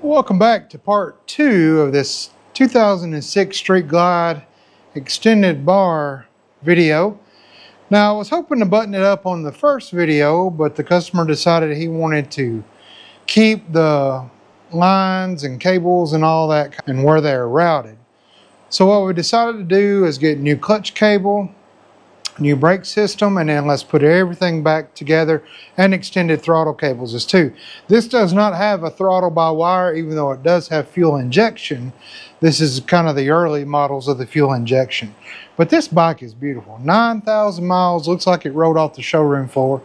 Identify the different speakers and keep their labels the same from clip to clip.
Speaker 1: Welcome back to part 2 of this 2006 Street Glide extended bar video. Now I was hoping to button it up on the first video, but the customer decided he wanted to keep the lines and cables and all that and where they're routed. So what we decided to do is get new clutch cable, new brake system, and then let's put everything back together, and extended throttle cables is too. This does not have a throttle by wire, even though it does have fuel injection. This is kind of the early models of the fuel injection. But this bike is beautiful. 9,000 miles, looks like it rolled off the showroom floor.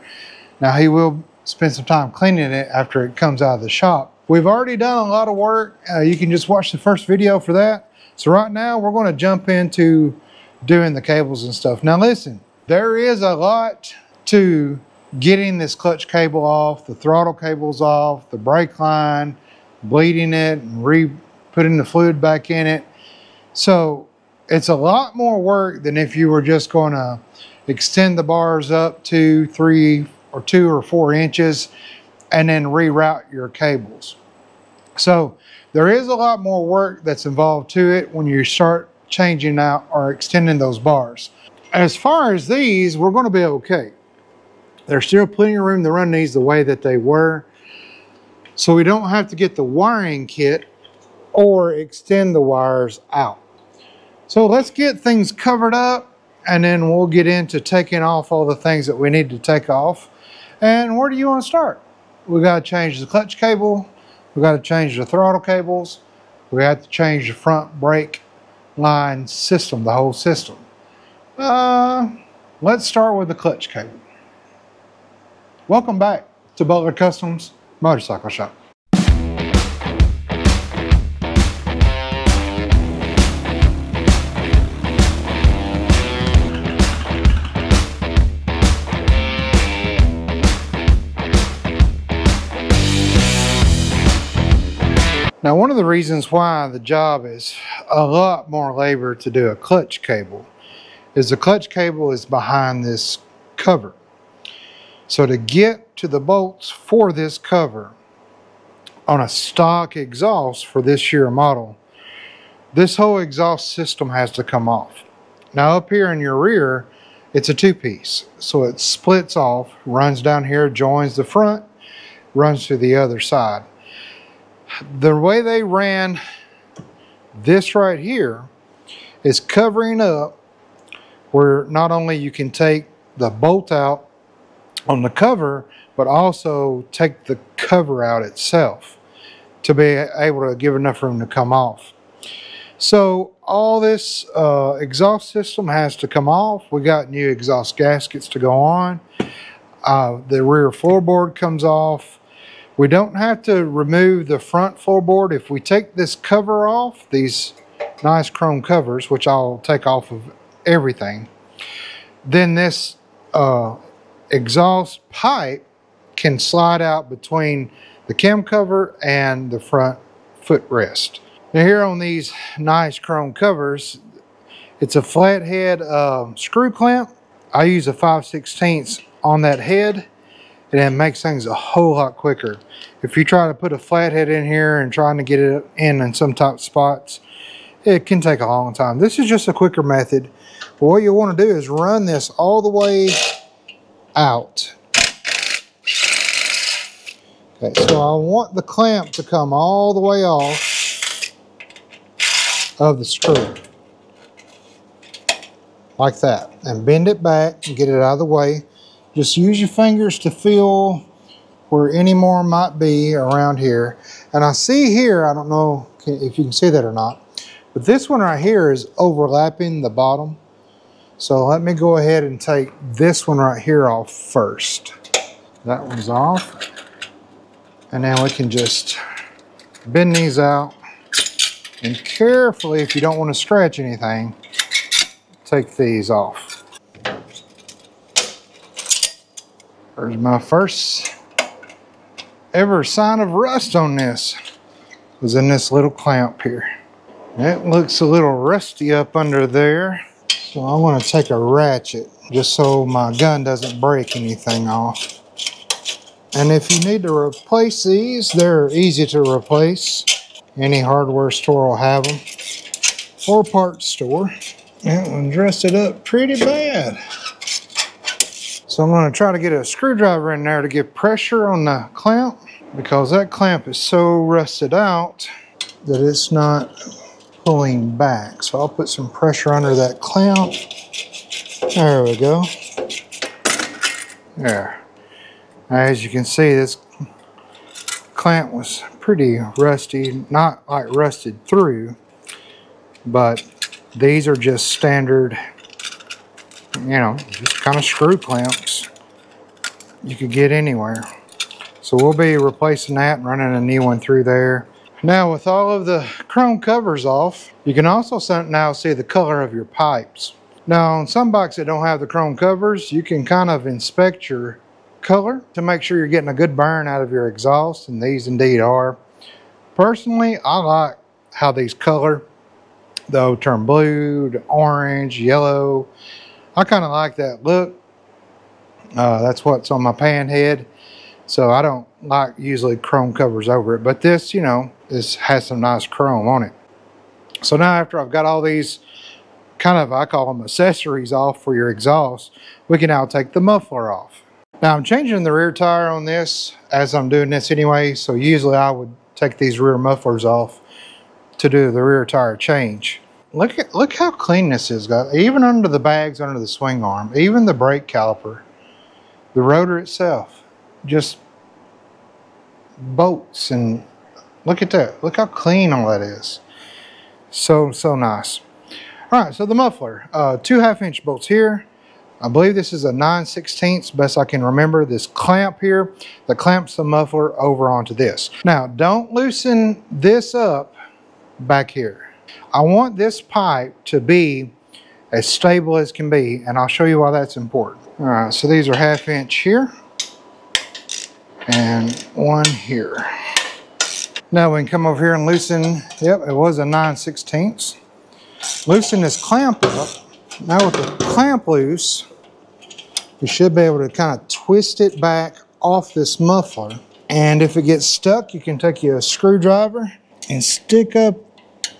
Speaker 1: Now he will spend some time cleaning it after it comes out of the shop. We've already done a lot of work. You can just watch the first video for that. So right now we're going to jump into doing the cables and stuff. Now listen, there is a lot to getting this clutch cable off, the throttle cables off, the brake line, bleeding it, and putting the fluid back in it. So it's a lot more work than if you were just going to extend the bars up to 2 or 4 inches and then reroute your cables. So there is a lot more work that's involved to it when you start changing out or extending those bars. As far as these, we're going to be okay. There's still plenty of room to run these the way that they were. So we don't have to get the wiring kit or extend the wires out. So let's get things covered up, and then we'll get into taking off all the things that we need to take off. And where do you want to start? We got to change the clutch cable. We got to change the throttle cables. We have to change the front brake line system, the whole system. Let's start with the clutch cable. Welcome back to Butler Customs Motorcycle Shop. Now, one of the reasons why the job is a lot more labor to do a clutch cable is the clutch cable is behind this cover. So to get to the bolts for this cover on a stock exhaust for this year model, this whole exhaust system has to come off. Now up here in your rear, it's a 2-piece. So it splits off, runs down here, joins the front, runs to the other side. The way they ran this right here is covering up where not only you can take the bolt out on the cover, but also take the cover out itself to be able to give enough room to come off. So all this exhaust system has to come off. We got new exhaust gaskets to go on. The rear floorboard comes off. We don't have to remove the front floorboard. If we take this cover off, these nice chrome covers, which I'll take off of everything, then this exhaust pipe can slide out between the cam cover and the front footrest. Now here on these nice chrome covers, it's a flathead screw clamp. I use a 5/16 on that head, and it makes things a whole lot quicker. If you try to put a flathead in here and trying to get it in some top spots, it can take a long time. This is just a quicker method. But what you want to do is run this all the way out. Okay, so I want the clamp to come all the way off of the screw. Like that. And bend it back and get it out of the way. Just use your fingers to feel where any more might be around here. And I see here, I don't know if you can see that or not, but this one right here is overlapping the bottom. So let me go ahead and take this one right here off first. That one's off. And then we can just bend these out. And carefully, if you don't want to scratch anything, take these off. There's my first ever sign of rust on this. Was in this little clamp here. It looks a little rusty up under there. So I want to take a ratchet just so my gun doesn't break anything off. And if you need to replace these, they're easy to replace. Any hardware store will have them, or parts store. That one rusted up pretty bad. So I'm going to try to get a screwdriver in there to give pressure on the clamp, because that clamp is so rusted out that it's not pulling back. So I'll put some pressure under that clamp. There we go. There. As you can see, this clamp was pretty rusty, not like rusted through, but these are just standard, you know, just kind of screw clamps you could get anywhere. So we'll be replacing that and running a new one through there. Now, with all of the chrome covers off, you can also now see the color of your pipes. Now, on some bikes that don't have the chrome covers, you can kind of inspect your color to make sure you're getting a good burn out of your exhaust, and these indeed are. Personally, I like how these color. They'll turn blue to orange, yellow. I kind of like that look. That's what's on my pan head. So I don't like usually chrome covers over it, but this, you know, this has some nice chrome on it. So now after I've got all these kind of, I call them accessories off for your exhaust, we can now take the muffler off. Now I'm changing the rear tire on this as I'm doing this anyway, so usually I would take these rear mufflers off to do the rear tire change. Look how clean this is, guys. Even under the bags, under the swing arm, even the brake caliper, the rotor itself, just bolts, and look at that. Look how clean all that is. So nice. All right, so the muffler, 2 1/2-inch bolts here. I believe this is a 9/16, best I can remember. This clamp here that clamps the muffler over onto this. Now, don't loosen this up back here. I want this pipe to be as stable as can be, and I'll show you why that's important. All right, so these are 1/2-inch here and 1 here. Now we can come over here and loosen, yep, it was a 9/16. Loosen this clamp up. Now with the clamp loose, you should be able to kind of twist it back off this muffler. And if it gets stuck, you can take your screwdriver and stick up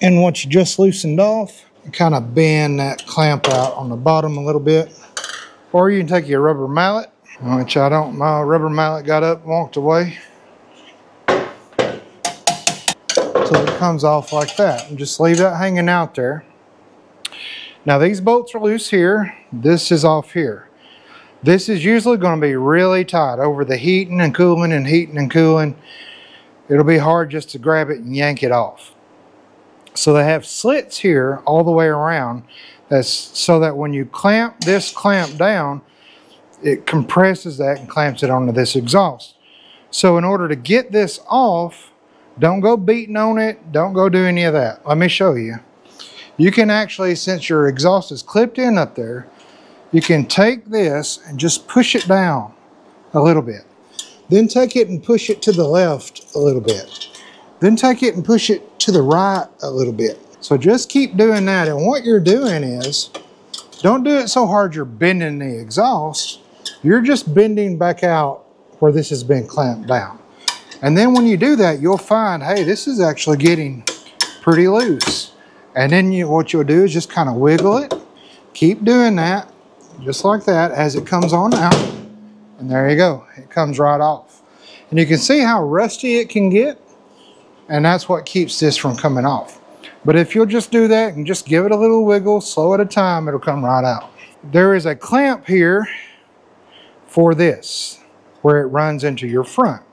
Speaker 1: in what you just loosened off and kind of bend that clamp out on the bottom a little bit. Or you can take your rubber mallet, which I don't, my rubber mallet got up and walked away. So it comes off like that, and just leave that hanging out there. Now these bolts are loose here, this is off here. This is usually going to be really tight over the heating and cooling and heating and cooling. It'll be hard just to grab it and yank it off. So they have slits here all the way around, that's so that when you clamp this clamp down, it compresses that and clamps it onto this exhaust. So in order to get this off, don't go beating on it, don't go do any of that. Let me show you. You can actually, since your exhaust is clipped in up there, you can take this and just push it down a little bit. Then take it and push it to the left a little bit. Then take it and push it to the right a little bit. So just keep doing that. And what you're doing is, don't do it so hard you're bending the exhaust. You're just bending back out where this has been clamped down. And then when you do that, you'll find, hey, this is actually getting pretty loose. And then what you'll do is just kind of wiggle it. Keep doing that, just like that, as it comes on out. And there you go, it comes right off. And you can see how rusty it can get. And that's what keeps this from coming off. But if you'll just do that and just give it a little wiggle, slow at a time, it'll come right out. There is a clamp here for this, where it runs into your front.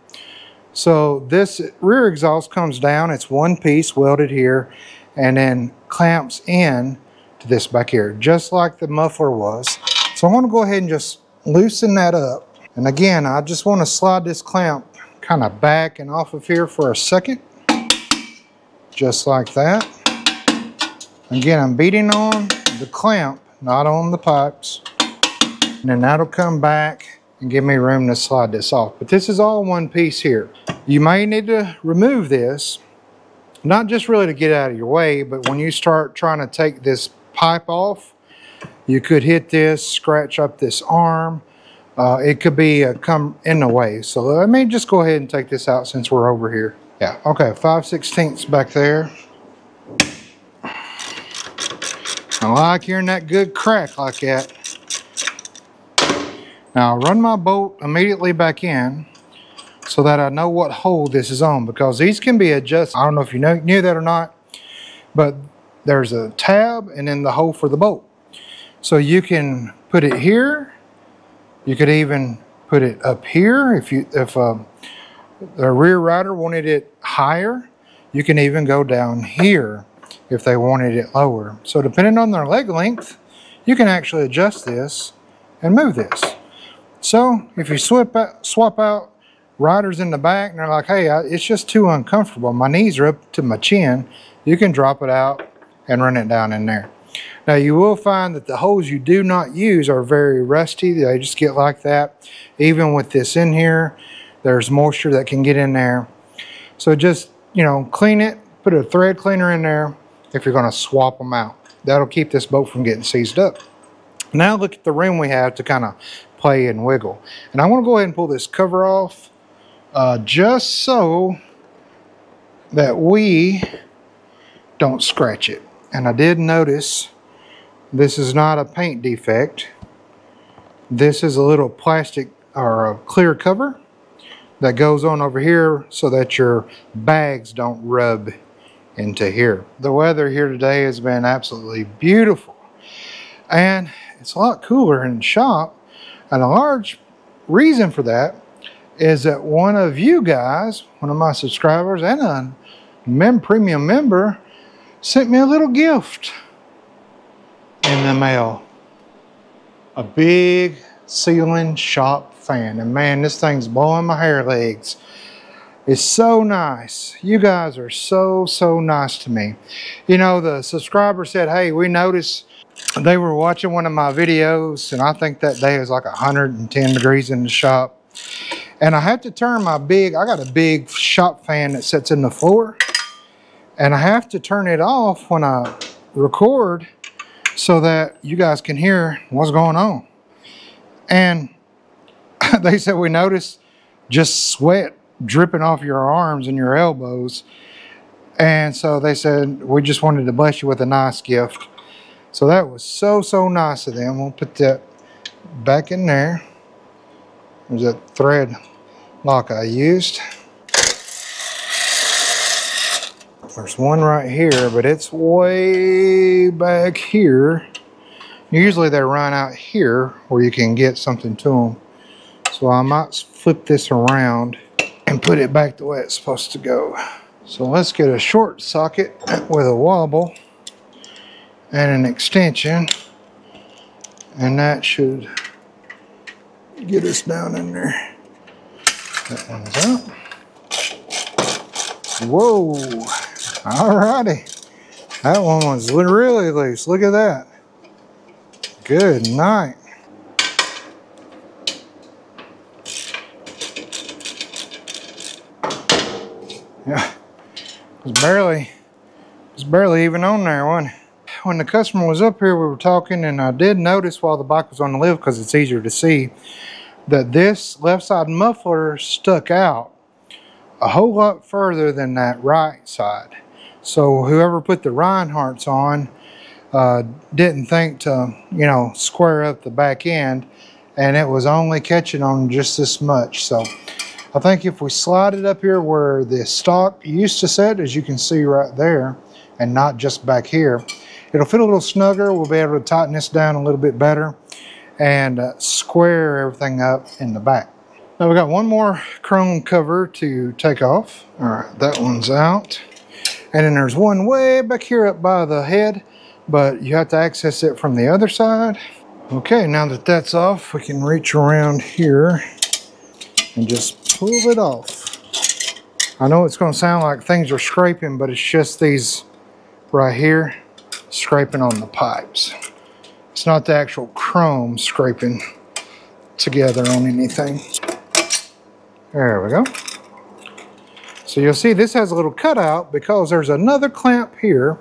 Speaker 1: So this rear exhaust comes down, it's one piece welded here, and then clamps in to this back here, just like the muffler was. So I want to go ahead and just loosen that up. And again, I just want to slide this clamp kind of back and off of here for a second. Just like that. Again, I'm beating on the clamp, not on the pipes. And then that'll come back and give me room to slide this off. But this is all one piece here. You may need to remove this, not just really to get out of your way, but when you start trying to take this pipe off, you could hit this, scratch up this arm, it could be come in the way. So let me just go ahead and take this out since we're over here. Yeah, okay, 5/16 back there. I like hearing that good crack like that. Now I'll run my bolt immediately back in so that I know what hole this is on, because these can be adjusted. I don't know if you knew that or not, but there's a tab and then the hole for the bolt. So you can put it here. You could even put it up here if the rear rider wanted it higher. You can even go down here if they wanted it lower. So depending on their leg length, you can actually adjust this and move this. So if you swap out riders in the back and they're like, hey, it's just too uncomfortable, my knees are up to my chin, you can drop it out and run it down in there. Now you will find that the holes you do not use are very rusty. They just get like that. Even with this in here, there's moisture that can get in there. So just, you know, clean it, put a thread cleaner in there if you're going to swap them out. That'll keep this boat from getting seized up. Now look at the room we have to kind of play and wiggle. And I want to go ahead and pull this cover off just so that we don't scratch it. And I did notice this is not a paint defect. This is a little plastic or a clear cover that goes on over here so that your bags don't rub into here. The weather here today has been absolutely beautiful, and it's a lot cooler in the shop, and a large reason for that is that one of you guys, one of my subscribers and a premium member, sent me a little gift in the mail. A big ceiling shop fan. And man, this thing's blowing my hair legs. It's so nice. You guys are so nice to me. You know, the subscriber said, hey, we noticed they were watching one of my videos, and I think that day it was like 110 degrees in the shop. And I had to turn I got a big shop fan that sits in the floor, and I have to turn it off when I record so that you guys can hear what's going on. And they said, we noticed just sweat dripping off your arms and your elbows. And so they said, we just wanted to bless you with a nice gift. So that was so nice of them. We'll put that back in there. There's that thread lock I used. There's one right here, but it's way back here. Usually they run out here where you can get something to them. So I might flip this around and put it back the way it's supposed to go. So let's get a short socket with a wobble and an extension, and that should get us down in there. That one's out. Whoa, alrighty. That one was really loose. Look at that. Good night. Yeah, it was barely even on there, wasn't it? When the customer was up here, we were talking, and I did notice while the bike was on the lift, because it's easier to see, that this left side muffler stuck out a whole lot further than that right side. So whoever put the Reinhardts on didn't think to, you know, square up the back end, and it was only catching on just this much. So I think if we slide it up here where the stock used to sit, as you can see right there, and not just back here, it'll fit a little snugger. We'll be able to tighten this down a little bit better and square everything up in the back. Now we got one more chrome cover to take off. All right, that one's out. And then there's one way back here up by the head, but you have to access it from the other side. Okay, now that that's off, we can reach around here and just pull it off. I know it's going to sound like things are scraping, but it's just these right here scraping on the pipes. It's not the actual chrome scraping together on anything. There we go. So you'll see this has a little cutout because there's another clamp here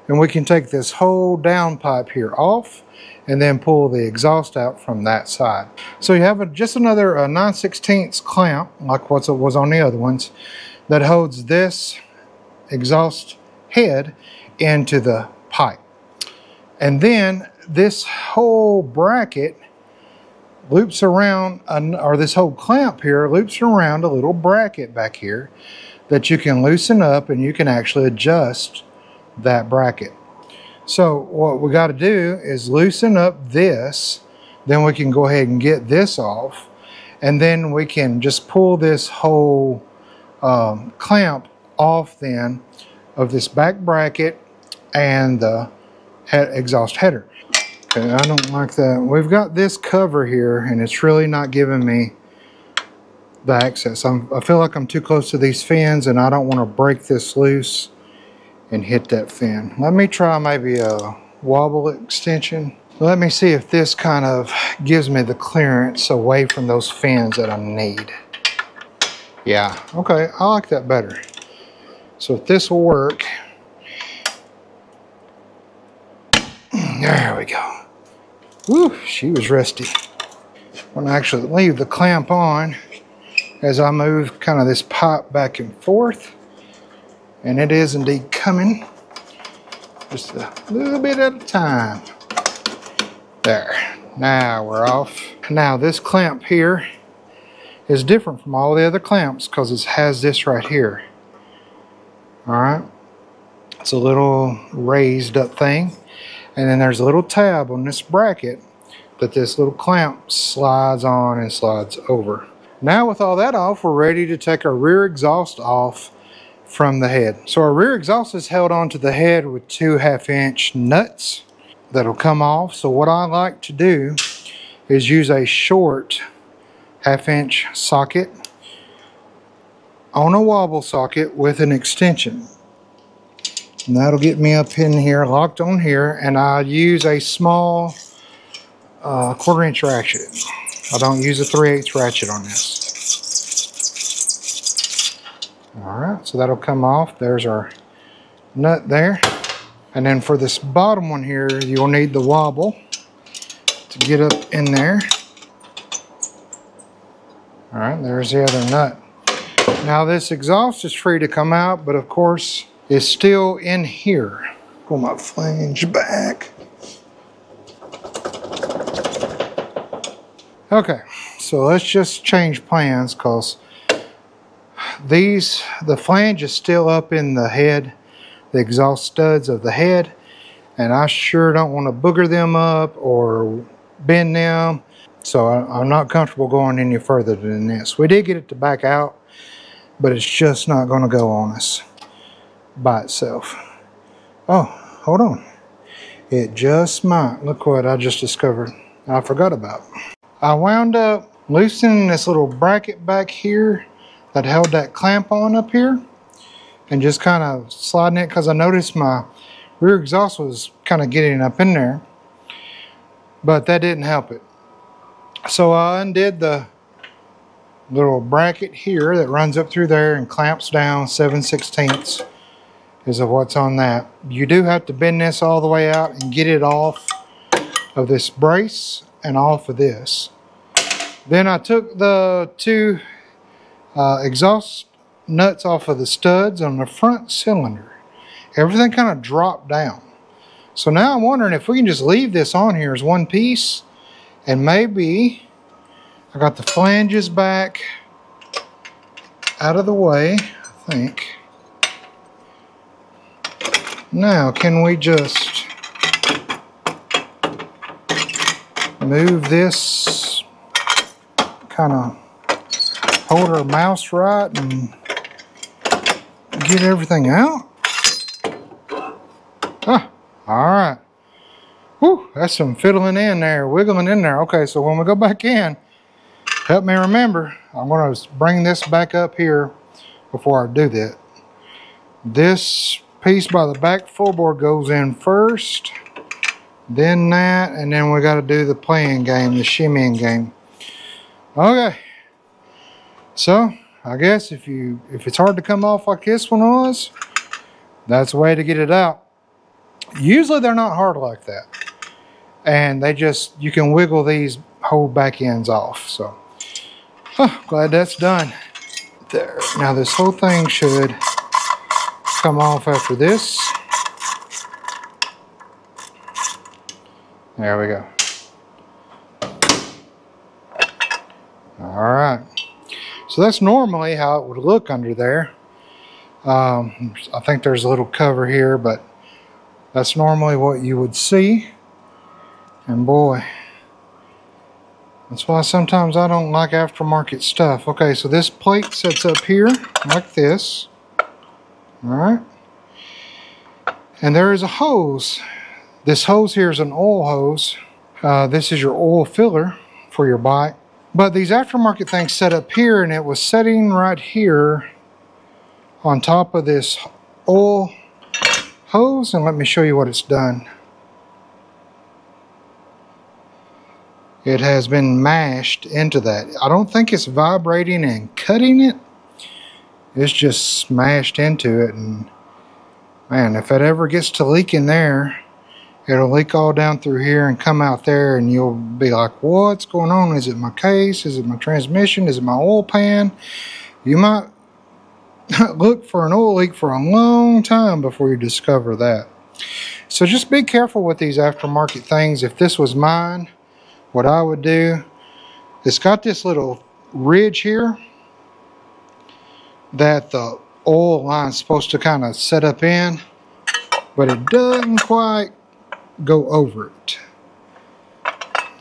Speaker 1: And we can take this whole down pipe here off and then pull the exhaust out from that side. So you have just another 9/16 clamp, like what was on the other ones, that holds this exhaust head into the pipe. And then this whole bracket loops around, or this whole clamp here loops around a little bracket back here that you can loosen up, and you can actually adjust that bracket. So what we got to do is loosen up this, then we can go ahead and get this off, and then we can just pull this whole clamp off then of this back bracket and the exhaust header. Okay, I don't like that. We've got this cover here, and it's really not giving me the access. I feel like I'm too close to these fins, and I don't want to break this loose and hit that fin. Let me try maybe a wobble extension. Let me see if this kind of gives me the clearance away from those fins that I need. Yeah, okay, I like that better. So if this will work, there we go. Woo, she was rusty. I'm gonna actually leave the clamp on as I move kind of this pipe back and forth. And it is indeed coming, just a little bit at a time. There, now we're off. Now this clamp here is different from all the other clamps because it has this right here. All right, it's a little raised up thing. And then there's a little tab on this bracket that this little clamp slides on and slides over. Now with all that off, we're ready to take our rear exhaust off from the head. So our rear exhaust is held onto the head with 2 1/2-inch nuts that'll come off. So what I like to do is use a short 1/2-inch socket on a wobble socket with an extension. And that'll get me up in here, locked on here, and I use a small 1/4-inch ratchet. I don't use a 3/8 ratchet on this. Alright, so that'll come off. There's our nut there. And then for this bottom one here, you'll need the wobble to get up in there. Alright, there's the other nut. Now this exhaust is free to come out, but of course it's still in here. Pull my flange back. Okay, so let's just change plans because the flange is still up in the head, the exhaust studs of the head, and I sure don't want to booger them up or bend them, so I'm not comfortable going any further than this. We did get it to back out, but it's just not going to go on us by itself. Oh, hold on. It just might. Look what I just discovered I forgot about. I wound up loosening this little bracket back here that held that clamp on up here and just kind of sliding it because I noticed my rear exhaust was kind of getting up in there, but that didn't help it. So I undid the little bracket here that runs up through there and clamps down 7/16 is of what's on that. You do have to bend this all the way out and get it off of this brace and off of this. Then I took the 2 exhaust nuts off of the studs on the front cylinder. Everything kind of dropped down. So now I'm wondering if we can just leave this on here as one piece, and maybe I got the flanges back out of the way, I think. Now can we just move this, kind of hold our mouse right and get everything out? Ah, all right. Whew, that's some fiddling in there, wiggling in there. Okay, so when we go back in, help me remember, I'm going to bring this back up here before I do that. This piece by the back floorboard goes in first, then that, and then we got to do the playing game, the shimmying game. Okay. So, I guess if it's hard to come off like this one was, that's the way to get it out. Usually they're not hard like that. And they just, you can wiggle these whole back ends off. So, glad that's done. There. Now this whole thing should come off after this. There we go. All right. So that's normally how it would look under there. I think there's a little cover here, but that's normally what you would see. And boy, that's why sometimes I don't like aftermarket stuff. Okay, so this plate sets up here like this. All right. And there is a hose. This hose here is an oil hose. This is your oil filler for your bike. But these aftermarket things set up here, and it was setting right here on top of this oil hose. And let me show you what it's done. It has been mashed into that. I don't think it's vibrating and cutting it. It's just smashed into it. And man, if it ever gets to leaking there, it'll leak all down through here and come out there, and you'll be like, what's going on? Is it my case? Is it my transmission? Is it my oil pan? You might look for an oil leak for a long time before you discover that. So just be careful with these aftermarket things. If this was mine, what I would do, it's got this little ridge here that the oil line is supposed to kind of set up in, but it doesn't quite go over it.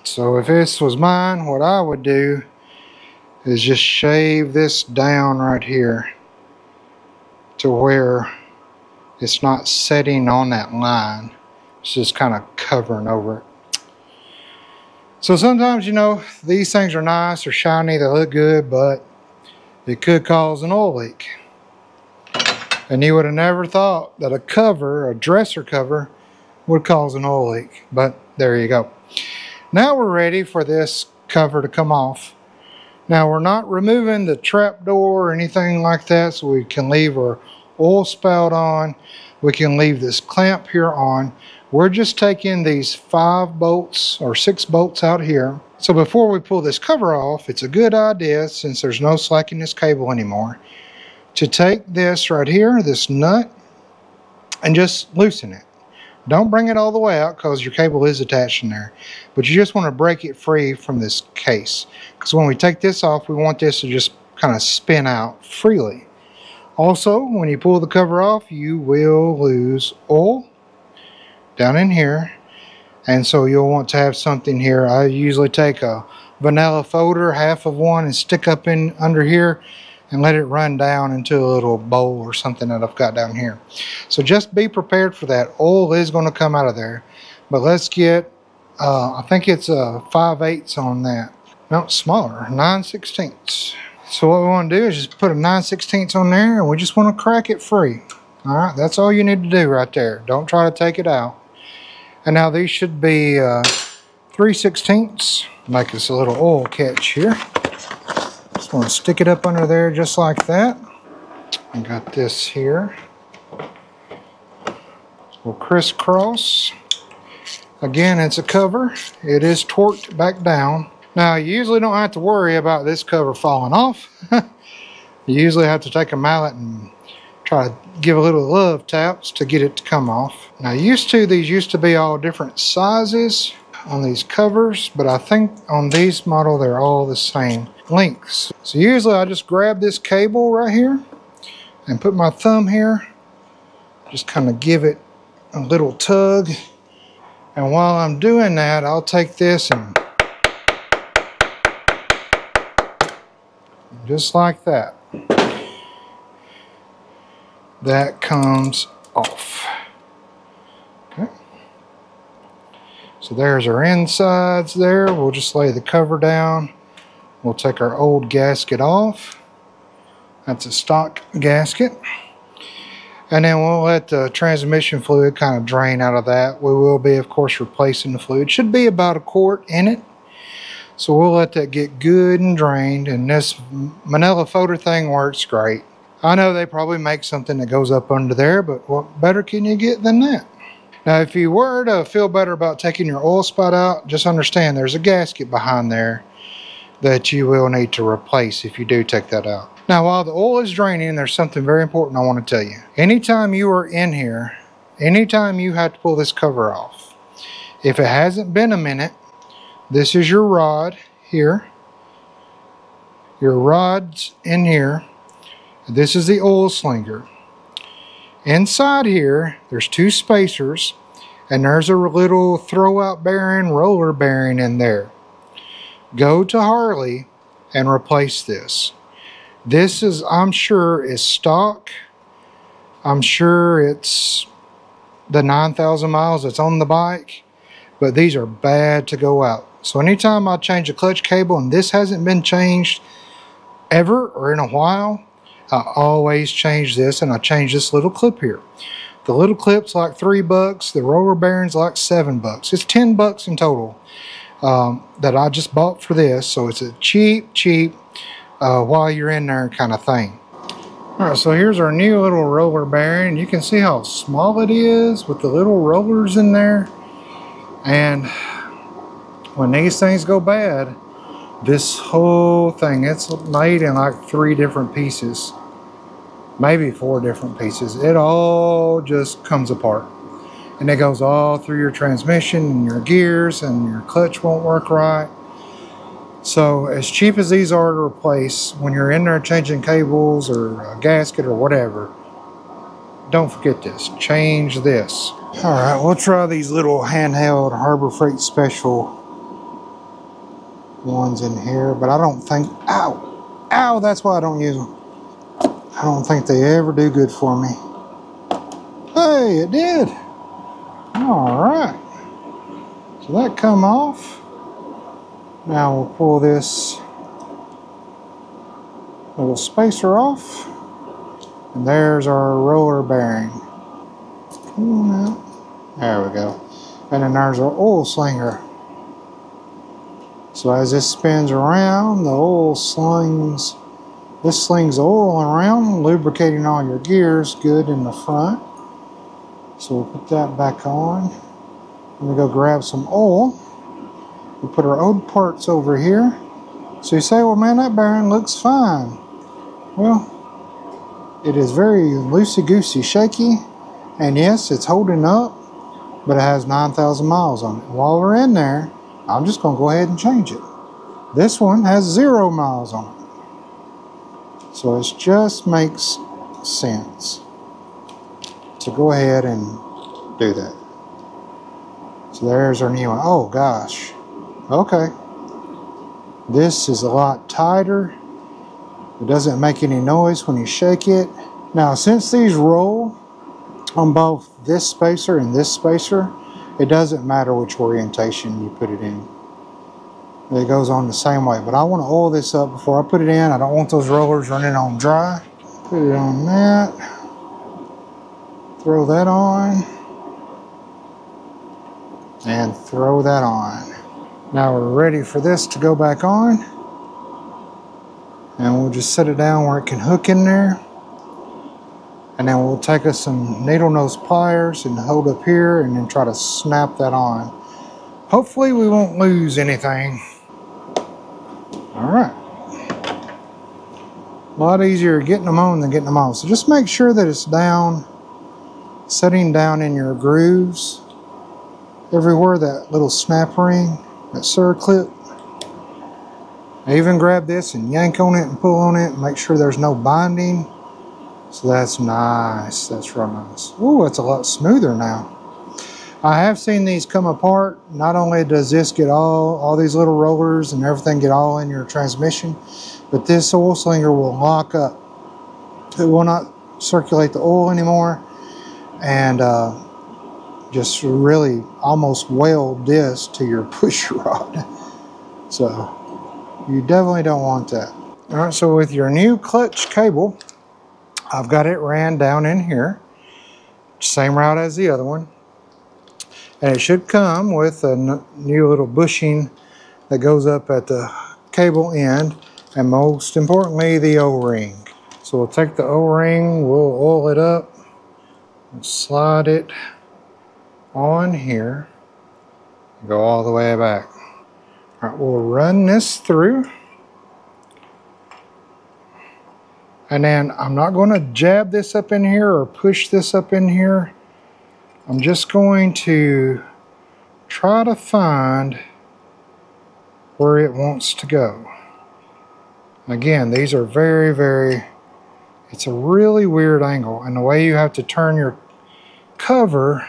Speaker 1: So if this was mine, what I would do is just shave this down right here to where it's not setting on that line. It's just kind of covering over it. So sometimes, you know, these things are nice or shiny, they look good, but it could cause an oil leak. And you would have never thought that a cover, a dresser cover, would cause an oil leak. But there you go. Now we're ready for this cover to come off. Now we're not removing the trap door or anything like that, so we can leave our oil spout on. We can leave this clamp here on. We're just taking these 5 bolts or 6 bolts out here. So before we pull this cover off, it's a good idea, since there's no slack in this cable anymore, to take this right here, this nut, and just loosen it. Don't bring it all the way out, because your cable is attached in there. But you just want to break it free from this case, because when we take this off, we want this to just kind of spin out freely. Also, when you pull the cover off, you will lose oil down in here, and so you'll want to have something here. I usually take a vanilla folder, half of one, and stick up in under here and let it run down into a little bowl or something that I've got down here. So just be prepared for that. Oil is going to come out of there, but let's get I think it's a 5/8 on that. No, smaller, 9/16. So what we want to do is just put a 9/16 on there, and we just want to crack it free. All right, that's all you need to do right there. Don't try to take it out. And now these should be 3/16. Make us a little oil catch here. Just want to stick it up under there just like that. I got this here. We'll crisscross. Again, it's a cover. It is torqued back down. Now, you usually don't have to worry about this cover falling off. You usually have to take a mallet and try to give a little love taps to get it to come off. Now, these used to be all different sizes on these covers, but I think on these model they're all the same lengths. So usually I just grab this cable right here and put my thumb here, just kind of give it a little tug, and while I'm doing that, I'll take this and just like that, that comes off. Okay. So there's our insides there. We'll just lay the cover down. We'll take our old gasket off. That's a stock gasket. And then we'll let the transmission fluid kind of drain out of that. We will be, of course, replacing the fluid. Should be about 1 quart in it. So we'll let that get good and drained. And this manila folder thing works great. I know they probably make something that goes up under there, but what better can you get than that? Now, if you were to feel better about taking your oil spout out, just understand there's a gasket behind there that you will need to replace if you do take that out. Now, while the oil is draining, there's something very important I want to tell you. Anytime you are in here, anytime you have to pull this cover off, if it hasn't been a minute, this is your rod here. Your rod's in here. This is the oil slinger. Inside here, there's two spacers, and there's a little throw-out bearing, roller bearing in there. Go to Harley and replace this. This is, I'm sure, is stock. I'm sure it's the 9,000 miles that's on the bike, but these are bad to go out. So anytime I change a clutch cable and this hasn't been changed ever or in a while, I always change this, and I change this little clip here. The little clip's like $3, the roller bearing's like $7. It's $10 in total that I just bought for this, so it's a cheap while you're in there kind of thing. Alright, so here's our new little roller bearing. You can see how small it is with the little rollers in there, and when these things go bad, this whole thing, it's made in like 3 different pieces, maybe 4 different pieces. It all just comes apart, and it goes all through your transmission and your gears, and your clutch won't work right. So as cheap as these are to replace, when you're in there changing cables or a gasket or whatever, don't forget this. Change this. All right, we'll try these little handheld Harbor Freight Special ones in here, but I don't think, ow, that's why I don't use them. I don't think they ever do good for me. Hey, it did. All right, so that come off. Now we'll pull this little spacer off, and there's our roller bearing. Come on out. There we go. And then there's our oil slinger. So as this spins around, the oil slings, this slings oil around, lubricating all your gears good in the front. So we'll put that back on. Let me go grab some oil. We put our old parts over here. So you say, well, man, that bearing looks fine. Well, it is very loosey-goosey shaky. And yes, it's holding up, but it has 9,000 miles on it. While we're in there, I'm just going to go ahead and change it. This one has 0 miles on it. So it just makes sense to go ahead and do that. So there's our new one. Oh gosh. Okay. This is a lot tighter. It doesn't make any noise when you shake it. Now, since these roll on both this spacer and this spacer, it doesn't matter which orientation you put it in. It goes on the same way. But I want to oil this up before I put it in. I don't want those rollers running on dry. Put it on that. Throw that on. And throw that on. Now we're ready for this to go back on. And we'll just set it down where it can hook in there. And then we'll take us some needle nose pliers and hold up here and then try to snap that on. Hopefully we won't lose anything. All right. A lot easier getting them on than getting them off. So just make sure that it's down, setting down in your grooves. Everywhere, that little snap ring, that circlip. I even grab this and yank on it and pull on it and make sure there's no binding. So that's nice. That's real nice. Ooh, it's a lot smoother now. I have seen these come apart. Not only does this get all these little rollers and everything get all in your transmission, but this oil slinger will lock up. It will not circulate the oil anymore, and just really almost weld this to your push rod. So you definitely don't want that. All right, so with your new clutch cable, I've got it ran down in here, same route as the other one. And it should come with a new little bushing that goes up at the cable end, and most importantly, the O-ring. So we'll take the O-ring, we'll oil it up, and slide it on here, go all the way back. All right, we'll run this through. And then I'm not going to jab this up in here or push this up in here. I'm just going to try to find where it wants to go. Again, these are it's a really weird angle, and the way you have to turn your cover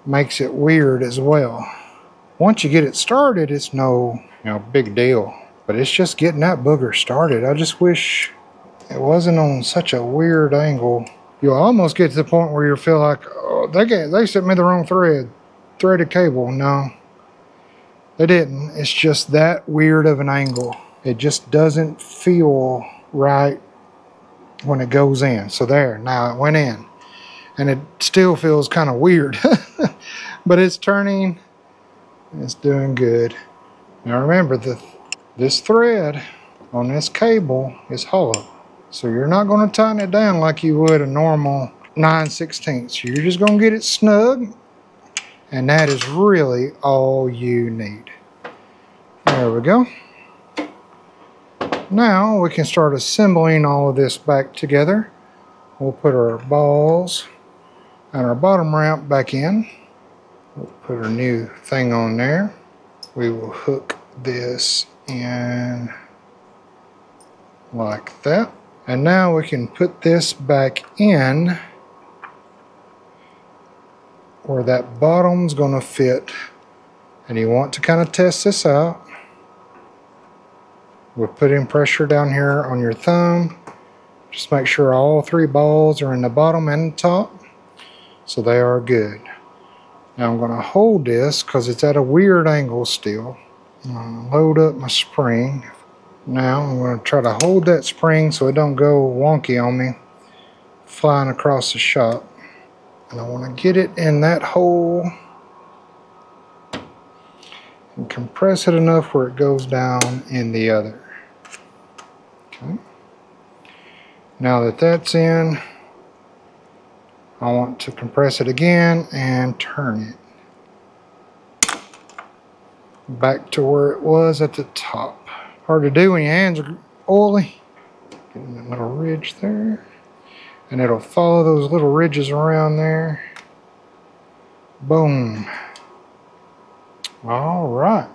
Speaker 1: makes it weird as well. Once you get it started, it's no big deal, but it's just getting that booger started. I just wish it wasn't on such a weird angle. You'll almost get to the point where you feel like, oh, they sent me the wrong threaded cable. No, they didn't. It's just that weird of an angle. It just doesn't feel right when it goes in. So there, now it went in, and it still feels kind of weird, but it's turning. It's doing good. Now remember, this thread on this cable is hollow. So you're not going to tighten it down like you would a normal 9/16. You're just going to get it snug. And that is really all you need. There we go. Now we can start assembling all of this back together. We'll put our balls and our bottom ramp back in. We'll put our new thing on there. We will hook this in like that. And now we can put this back in where that bottom's going to fit. And you want to kind of test this out. We're putting pressure down here on your thumb. Just make sure all 3 balls are in the bottom and the top. So they are good. Now I'm going to hold this because it's at a weird angle still. I'm going to load up my spring. Now I'm going to try to hold that spring so it don't go wonky on me flying across the shop. And I want to get it in that hole and compress it enough where it goes down in the other. Okay. Now that that's in, I want to compress it again and turn it back to where it was at the top. Hard to do when your hands are oily. Getting that little ridge there. And it'll follow those little ridges around there. Boom. All right.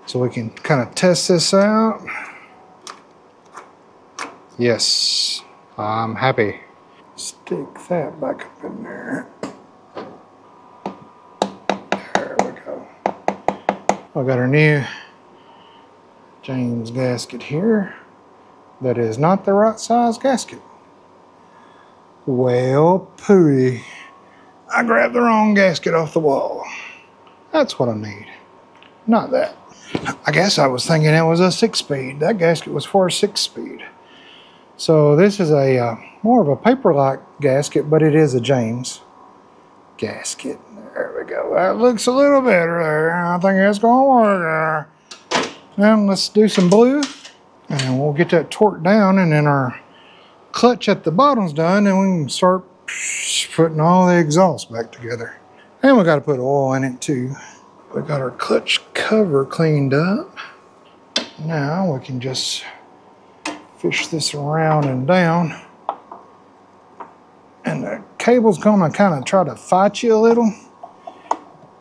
Speaker 1: So we can kind of test this out. Yes, I'm happy. Stick that back up in there. There we go. I got our new James gasket here. That is not the right size gasket. Well, pooey. I grabbed the wrong gasket off the wall. That's what I need. Not that. I guess I was thinking it was a 6-speed. That gasket was for a 6-speed. So this is a more of a paper-like gasket, but it is a James gasket. There we go. That looks a little better there. I think that's going to work there. Now let's do some blue. And we'll get that torque down, and then our clutch at the bottom's done, and we can start putting all the exhaust back together. And we got to put oil in it too. We got our clutch cover cleaned up. Now we can just fish this around and down. And the cable's gonna kind of try to fight you a little,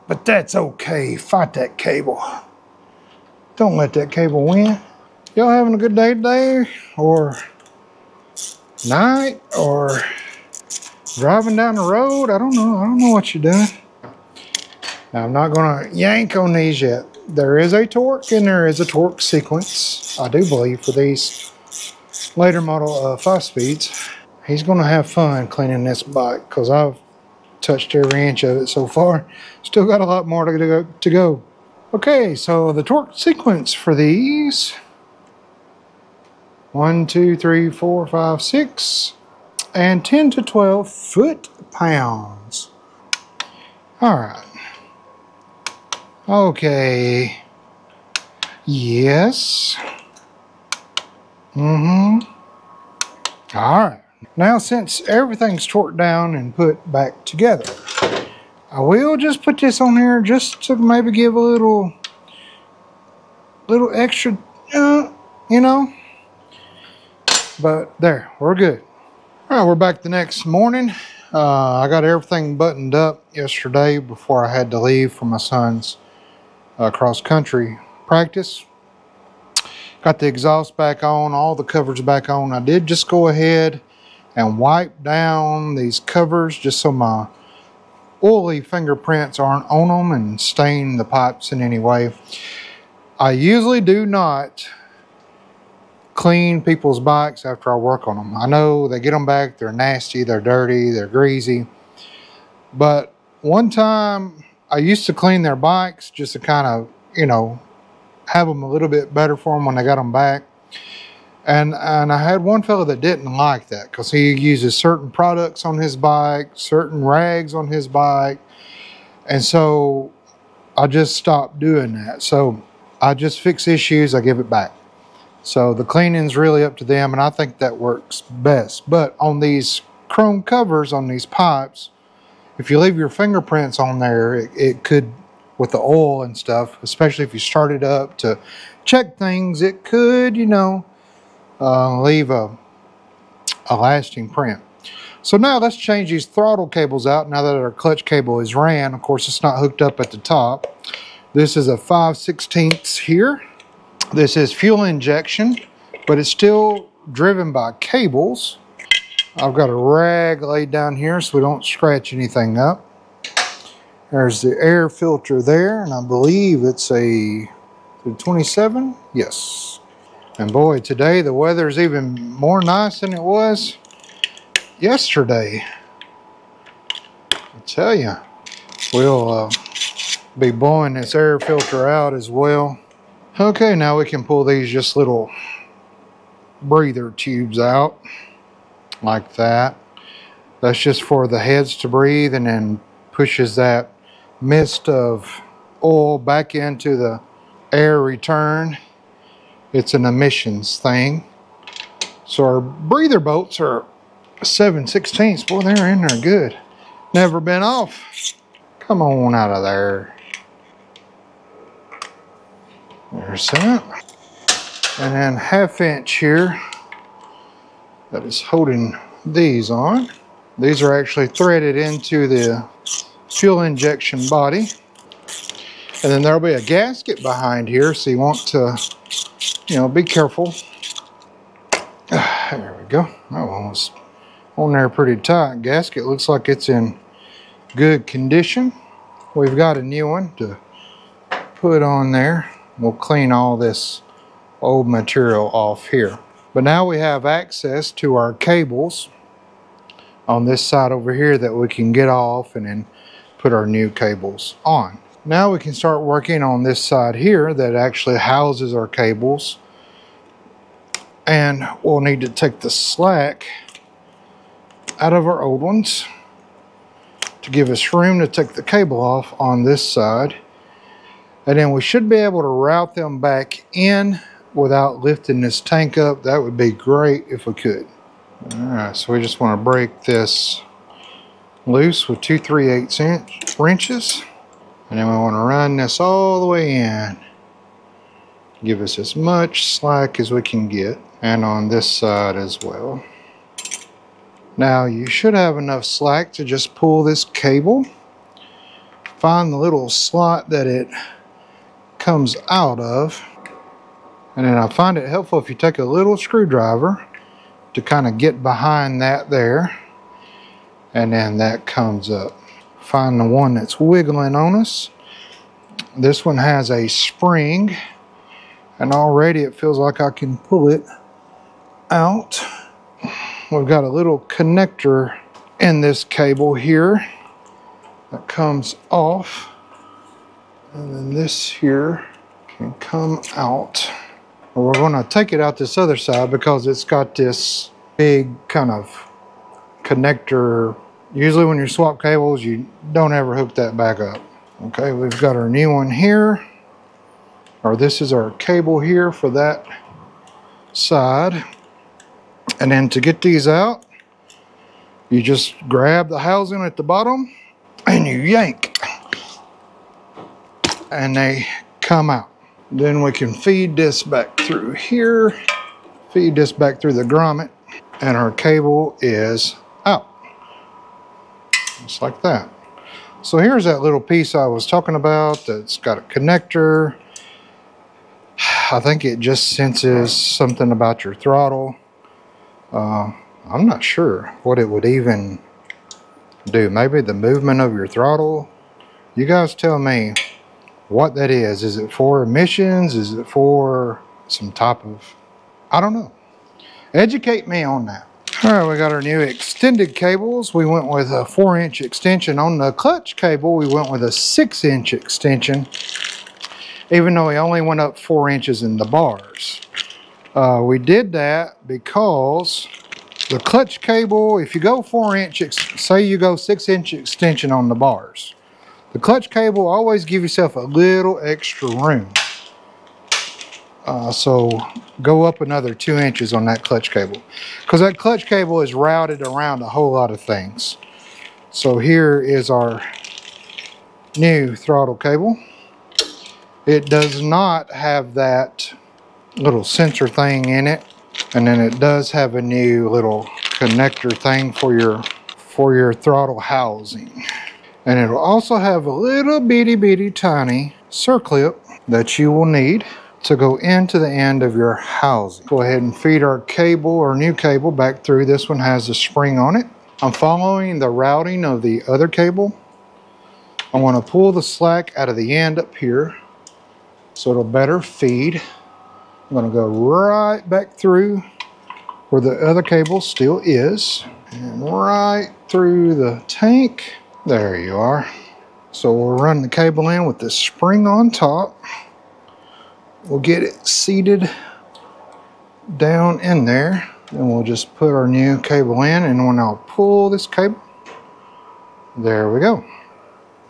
Speaker 1: but that's okay. Fight that cable. Don't let that cable win. Y'all having a good day today, or night, or driving down the road? I don't know what you're doing. Now, I'm not gonna yank on these yet. There is a torque and there is a torque sequence, I do believe, for these later model 5-speeds. He's gonna have fun cleaning this bike because I've touched every inch of it so far. Still got a lot more to go. Okay, so the torque sequence for these. 1, 2, 3, 4, 5, 6, and 10 to 12 foot-pounds. All right. Okay. Yes. All right. Now, since everything's torqued down and put back together, I will just put this on here just to maybe give a little extra, you know. But there, we're good. All right, we're back the next morning. I got everything buttoned up yesterday before I had to leave for my son's cross-country practice. Got the exhaust back on, all the covers back on. I did just go ahead and wipe down these covers just so my oily fingerprints aren't on them and stain the pipes in any way. I usually do not clean people's bikes after I work on them. I know they get them back, they're nasty, they're dirty, they're greasy. But one time I used to clean their bikes just to kind of, you know, have them a little bit better for them when they got them back. And I had one fellow that didn't like that because he uses certain products on his bike, certain rags on his bike. And so I just stopped doing that. So I just fix issues, I give it back. So the cleaning's really up to them, and I think that works best. But on these chrome covers on these pipes, if you leave your fingerprints on there, it could, with the oil and stuff, especially if you start it up to check things, it could, you know, leave a lasting print. So now let's change these throttle cables out now that our clutch cable is ran. Of course, it's not hooked up at the top. This is a 5/16 here. This is fuel injection, but it's still driven by cables. I've got a rag laid down here so we don't scratch anything up. There's the air filter there, and I believe it's a 27? Yes. And boy, today the weather's even more nice than it was yesterday. I tell you, we'll be blowing this air filter out as well. Okay, now we can pull these just little breather tubes out like that. That's just for the heads to breathe, and then pushes that mist of oil back into the air return. It's an emissions thing. So our breather bolts are 7/16. Boy, they're in there good. Never been off. Come on out of there. There's that. And then 1/2 inch here that is holding these on. These are actually threaded into the fuel injection body. And then there'll be a gasket behind here, so you want to, you know, be careful. There we go. That one was on there pretty tight. Gasket looks like it's in good condition. We've got a new one to put on there. We'll clean all this old material off here. But now we have access to our cables on this side over here that we can get off and then put our new cables on. Now we can start working on this side here that actually houses our cables. And we'll need to take the slack out of our old ones to give us room to take the cable off on this side. And then we should be able to route them back in without lifting this tank up. That would be great if we could. All right, so we just want to break this loose with 2 3/8 wrenches. And then we want to run this all the way in. Give us as much slack as we can get. And on this side as well. Now you should have enough slack to just pull this cable. Find the little slot that it comes out of, and then I find it helpful if you take a little screwdriver to kind of get behind that there, and then that comes up. Find the one that's wiggling on us. This one has a spring, and already it feels like I can pull it out. We've got a little connector in this cable here that comes off. And then this here can come out. We're going to take it out this other side because it's got this big kind of connector. Usually when you swap cables, you don't ever hook that back up. Okay, we've got our new one here. Or this is our cable here for that side. And then to get these out, You just grab the housing at the bottom and you yank, and they come out. Then we can feed this back through here, feed this back through the grommet, and our cable is out. Just like that. So here's that little piece I was talking about that's got a connector. I think it just senses something about your throttle. I'm not sure what it would even do. Maybe the movement of your throttle. You guys tell me what that is. Is it for emissions? Is it for some type of, I don't know. Educate me on that. All right, we got our new extended cables. We went with a 4-inch extension. On the clutch cable, we went with a 6-inch extension, even though we only went up 4 inches in the bars. We did that because the clutch cable, if you go 4-inch, say you go 6-inch extension on the bars, the clutch cable, always give yourself a little extra room. So go up another 2 inches on that clutch cable, because that clutch cable is routed around a whole lot of things. So here is our new throttle cable. It does not have that little sensor thing in it, and then it does have a new little connector thing for your throttle housing. And it'll also have a little bitty tiny circlip that you will need to go into the end of your housing. Go ahead and feed our cable, or new cable, back through. This one has a spring on it. I'm following the routing of the other cable. I want to pull the slack out of the end up here so it'll better feed. I'm going to go right back through where the other cable still is, and right through the tank. There you are. So we'll run the cable in with this spring on top. We'll get it seated down in there. Then we'll just put our new cable in, and when I'll pull this cable, there we go.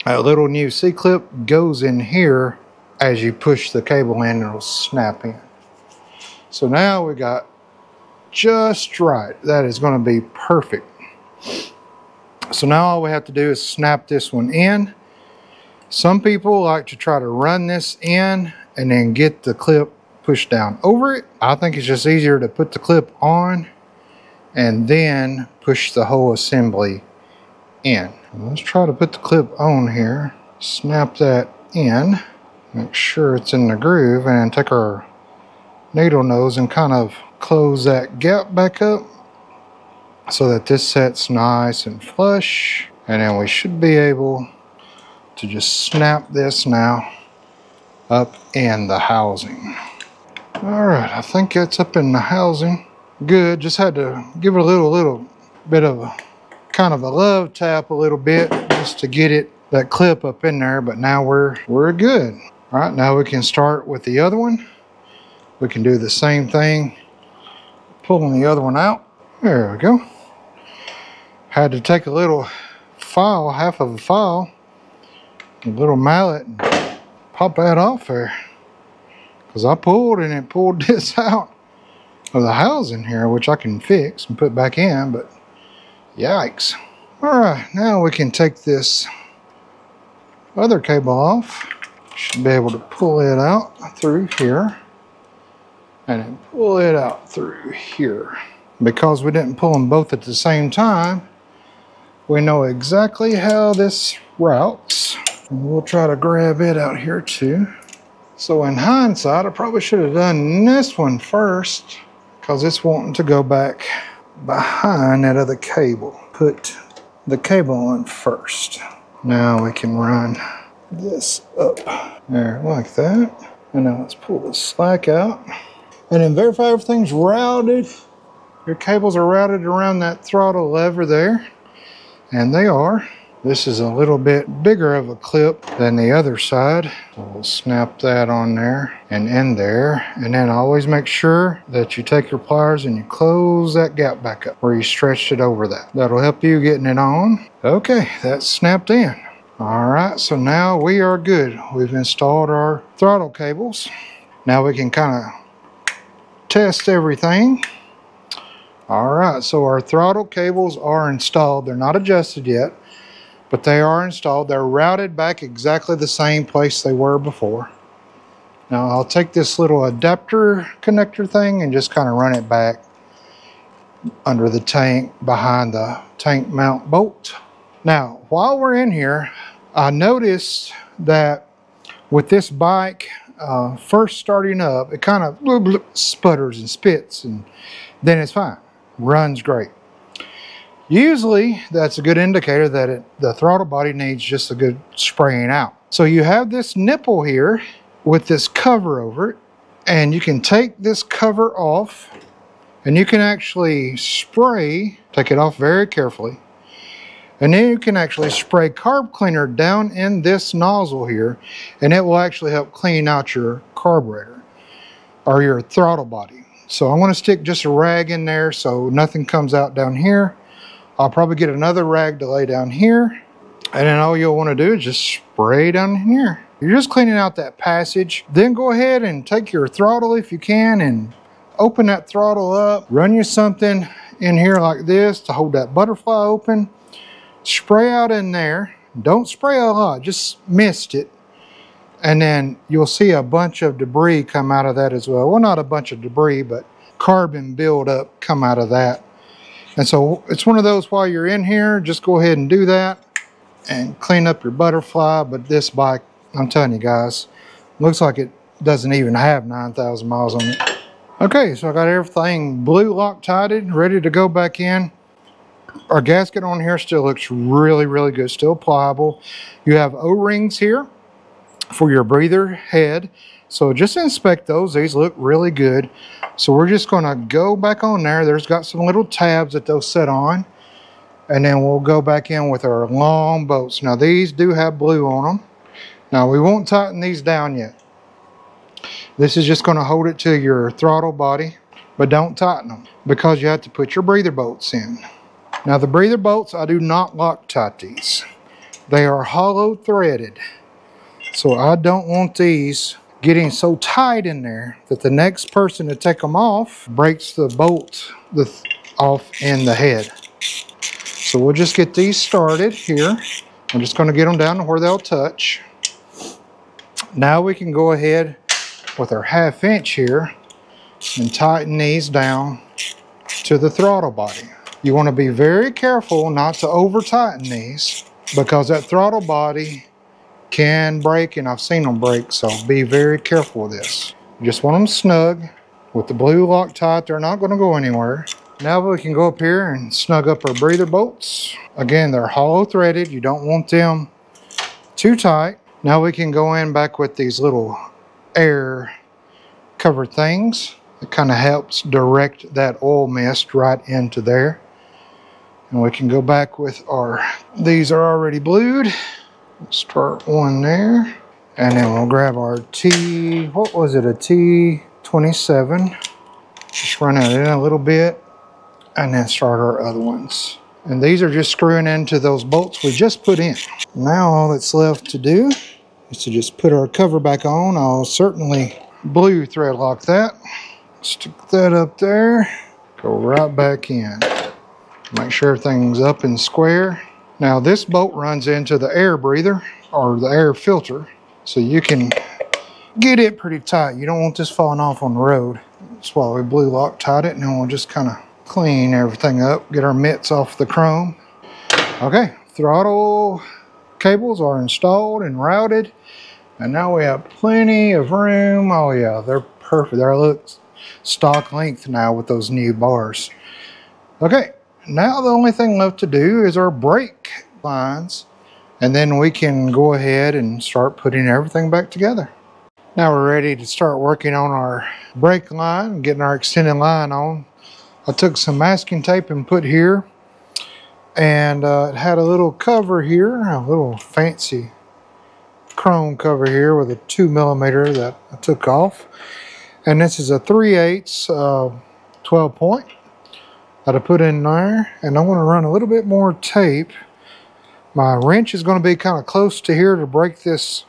Speaker 1: A little new C-clip goes in here. As you push the cable in, it'll snap in. So now we got just right. That is going to be perfect. So now all we have to do is snap this one in. Some people like to try to run this in and then get the clip pushed down over it. I think it's just easier to put the clip on and then push the whole assembly in. Let's try to put the clip on here. Snap that in. Make sure it's in the groove, and take our needle nose and kind of close that gap back up so that this sets nice and flush. And then we should be able to just snap this now up in the housing. All right, I think it's up in the housing. Good, just had to give it a little bit of a kind of a love tap a little bit just to get it, that clip up in there, but now we're good. All right, now we can start with the other one. We can do the same thing, pulling the other one out. There we go. Had to take a little file, half of a file, a little mallet, and pop that off there, because I pulled and it pulled this out of the housing here, which I can fix and put back in, but yikes. All right, now we can take this other cable off. Should be able to pull it out through here and then pull it out through here. Because we didn't pull them both at the same time, we know exactly how this routes. And we'll try to grab it out here too. So in hindsight, I probably should have done this one first, because it's wanting to go back behind that other cable. Put the cable on first. Now we can run this up there like that. And now let's pull the slack out. And then verify everything's routed. Your cables are routed around that throttle lever there. And they are. This is a little bit bigger of a clip than the other side. So we'll snap that on there and in there. And then always make sure that you take your pliers and you close that gap back up where you stretched it over that. That'll help you getting it on. Okay, that's snapped in. All right, so now we are good. We've installed our throttle cables. Now we can kind of test everything. All right, so our throttle cables are installed. They're not adjusted yet, but they are installed. They're routed back exactly the same place they were before. Now I'll take this little adapter connector thing and just kind of run it back under the tank behind the tank mount bolt. Now, while we're in here, I noticed that with this bike first starting up, it kind of sputters and spits, and then it's fine. Runs great. Usually that's a good indicator that the throttle body needs just a good spraying out. So you have this nipple here with this cover over it, and you can take this cover off and you can actually spray, take it off very carefully, and then you can actually spray carb cleaner down in this nozzle here, and it will actually help clean out your carburetor or your throttle body. So I'm going to stick just a rag in there so nothing comes out down here. I'll probably get another rag to lay down here, and then all you'll want to do is just spray down here. You're just cleaning out that passage. Then go ahead and take your throttle if you can and open that throttle up. Run you something in here like this to hold that butterfly open. Spray out in there. Don't spray a lot, just mist it. And then you'll see a bunch of debris come out of that as well. Well, not a bunch of debris, but carbon buildup come out of that. And so it's one of those, while you're in here, just go ahead and do that and clean up your butterfly. But this bike, I'm telling you guys, looks like it doesn't even have 9,000 miles on it. Okay, so I got everything blue Loctited, ready to go back in. Our gasket on here still looks really, really good, still pliable. You have O-rings here for your breather head. So just inspect those. These look really good. So we're just going to go back on there. There's got some little tabs that they'll set on. And then we'll go back in with our long bolts. Now these do have blue on them. Now we won't tighten these down yet. This is just going to hold it to your throttle body, but don't tighten them because you have to put your breather bolts in. Now the breather bolts, I do not Loctite these. They are hollow threaded. So I don't want these getting so tight in there that the next person to take them off breaks the bolt off in the head. So we'll just get these started here. I'm just going to get them down to where they'll touch. Now we can go ahead with our 1/2 inch here and tighten these down to the throttle body. You want to be very careful not to over tighten these because that throttle body can break, and I've seen them break, so be very careful with this. You just want them snug. With the blue Loctite, they're not going to go anywhere. Now we can go up here and snug up our breather bolts. Again, they're hollow threaded. You don't want them too tight. Now we can go in back with these little air cover things. It kind of helps direct that oil mist right into there. And we can go back with these are already blued. Start one there. And then we'll grab our a T27. Just run it in a little bit and then start our other ones. And these are just screwing into those bolts we just put in. Now all that's left to do is to just put our cover back on. I'll certainly blue thread lock that. Stick that up there. Go right back in. Make sure everything's up and square. Now this bolt runs into the air breather or the air filter, so you can get it pretty tight. You don't want this falling off on the road. That's why we blue Loctite it, and then we'll just kind of clean everything up, get our mitts off the chrome. Okay, throttle cables are installed and routed, and now we have plenty of room. Oh yeah, they're perfect. They look stock length now with those new bars. Okay, now the only thing left to do is our brake lines, and then we can go ahead and start putting everything back together. Now we're ready to start working on our brake line and getting our extended line on. I took some masking tape and put here, and it had a little cover here, a little fancy chrome cover here with a 2mm that I took off. And this is a 3/8 12 point that I put in there, and I'm going to run a little bit more tape. My wrench is going to be kind of close to here to break this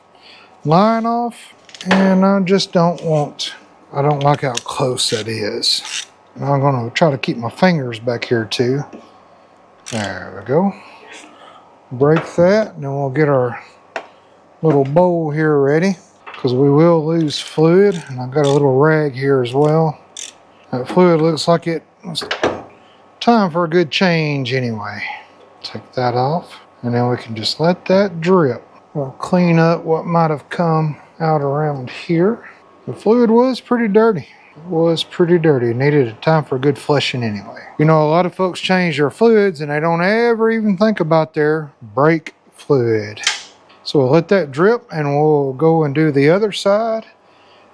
Speaker 1: line off, and I just don't like how close that is. And I'm going to try to keep my fingers back here too. There we go. Break that, and then we'll get our little bowl here ready, because we will lose fluid. And I've got a little rag here as well. That fluid looks like it's time for a good change anyway. Take that off, and then we can just let that drip. We'll clean up what might have come out around here. The fluid was pretty dirty. It was pretty dirty. It needed a time for a good flushing anyway. You know, a lot of folks change their fluids and they don't ever even think about their brake fluid. So we'll let that drip, and we'll go and do the other side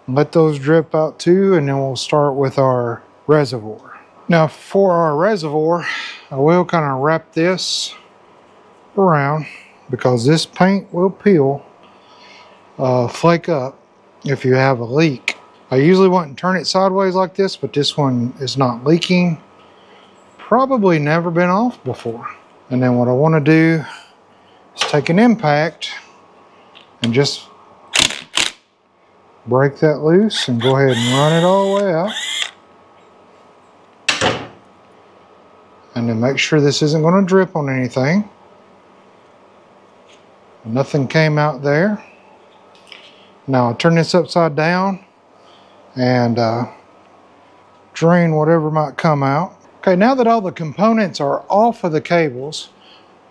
Speaker 1: and let those drip out too, and then we'll start with our reservoir. Now for our reservoir, I will kind of wrap this around, because this paint will peel, flake up if you have a leak. I usually wouldn't turn it sideways like this, but this one is not leaking. Probably never been off before. And then what I want to do is take an impact and just break that loose and go ahead and run it all the way out. And then make sure this isn't going to drip on anything. Nothing came out there. Now I'll turn this upside down and drain whatever might come out. Okay, now that all the components are off of the cables,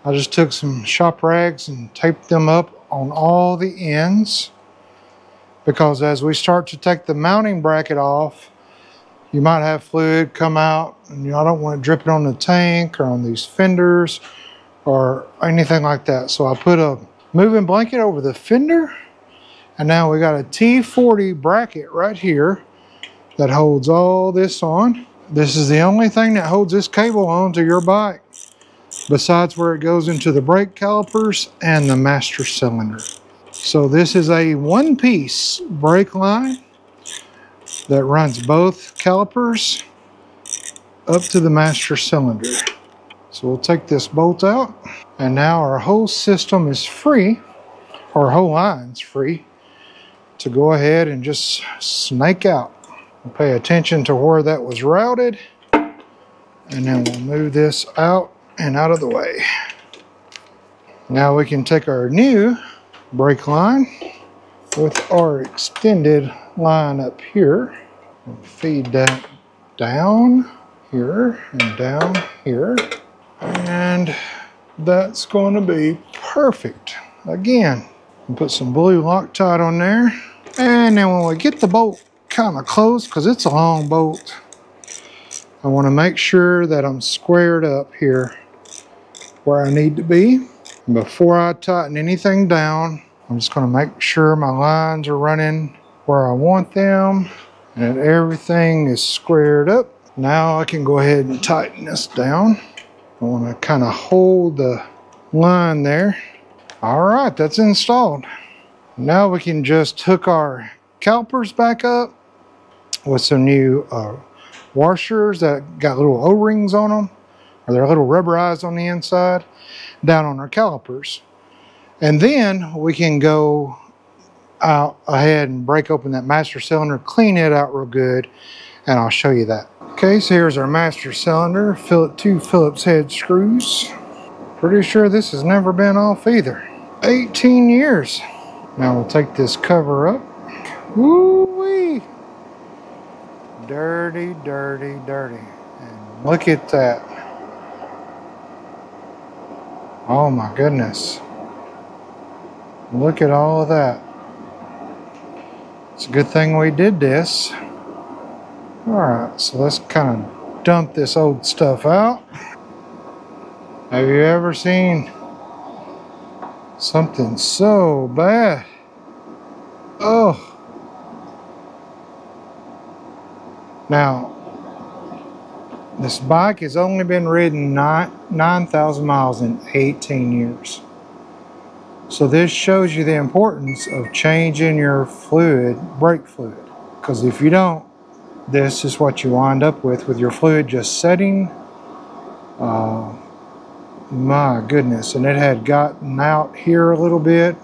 Speaker 1: I just took some shop rags and taped them up on all the ends, because as we start to take the mounting bracket off, you might have fluid come out, and I don't want it dripping on the tank or on these fenders or anything like that. So I put a moving blanket over the fender, and now we got a T40 bracket right here that holds all this on. This is the only thing that holds this cable on to your bike, besides where it goes into the brake calipers and the master cylinder. So this is a one-piece brake line that runs both calipers up to the master cylinder. So we'll take this bolt out, and now our whole system is free, or whole line's free, to go ahead and just snake out. We'll pay attention to where that was routed, and then we'll move this out and out of the way. Now we can take our new brake line with our extended line up here and feed that down here and down here, and that's going to be perfect. Again, we'll put some blue Loctite on there, and then when we get the bolt kind of close, because it's a long bolt, I want to make sure that I'm squared up here where I need to be. Before I tighten anything down, I'm just going to make sure my lines are running where I want them and everything is squared up. Now I can go ahead and tighten this down. I want to kind of hold the line there. All right, that's installed. Now we can just hook our calipers back up with some new washers that got little O-rings on them, or they're little rubberized on the inside, down on our calipers. And then we can go out ahead and break open that master cylinder, clean it out real good, and I'll show you that. Okay, so here's our master cylinder, two Phillips head screws. Pretty sure this has never been off either. 18 years. Now we'll take this cover up. Woo-wee! Dirty, dirty, dirty. And look at that. Oh my goodness. Look at all of that. It's a good thing we did this. Alright, so let's kind of dump this old stuff out. Have you ever seen something so bad? Oh. Now, this bike has only been ridden 9,000 miles in 18 years. So this shows you the importance of changing your fluid, brake fluid. Because if you don't, this is what you wind up with your fluid just setting. My goodness, and it had gotten out here a little bit.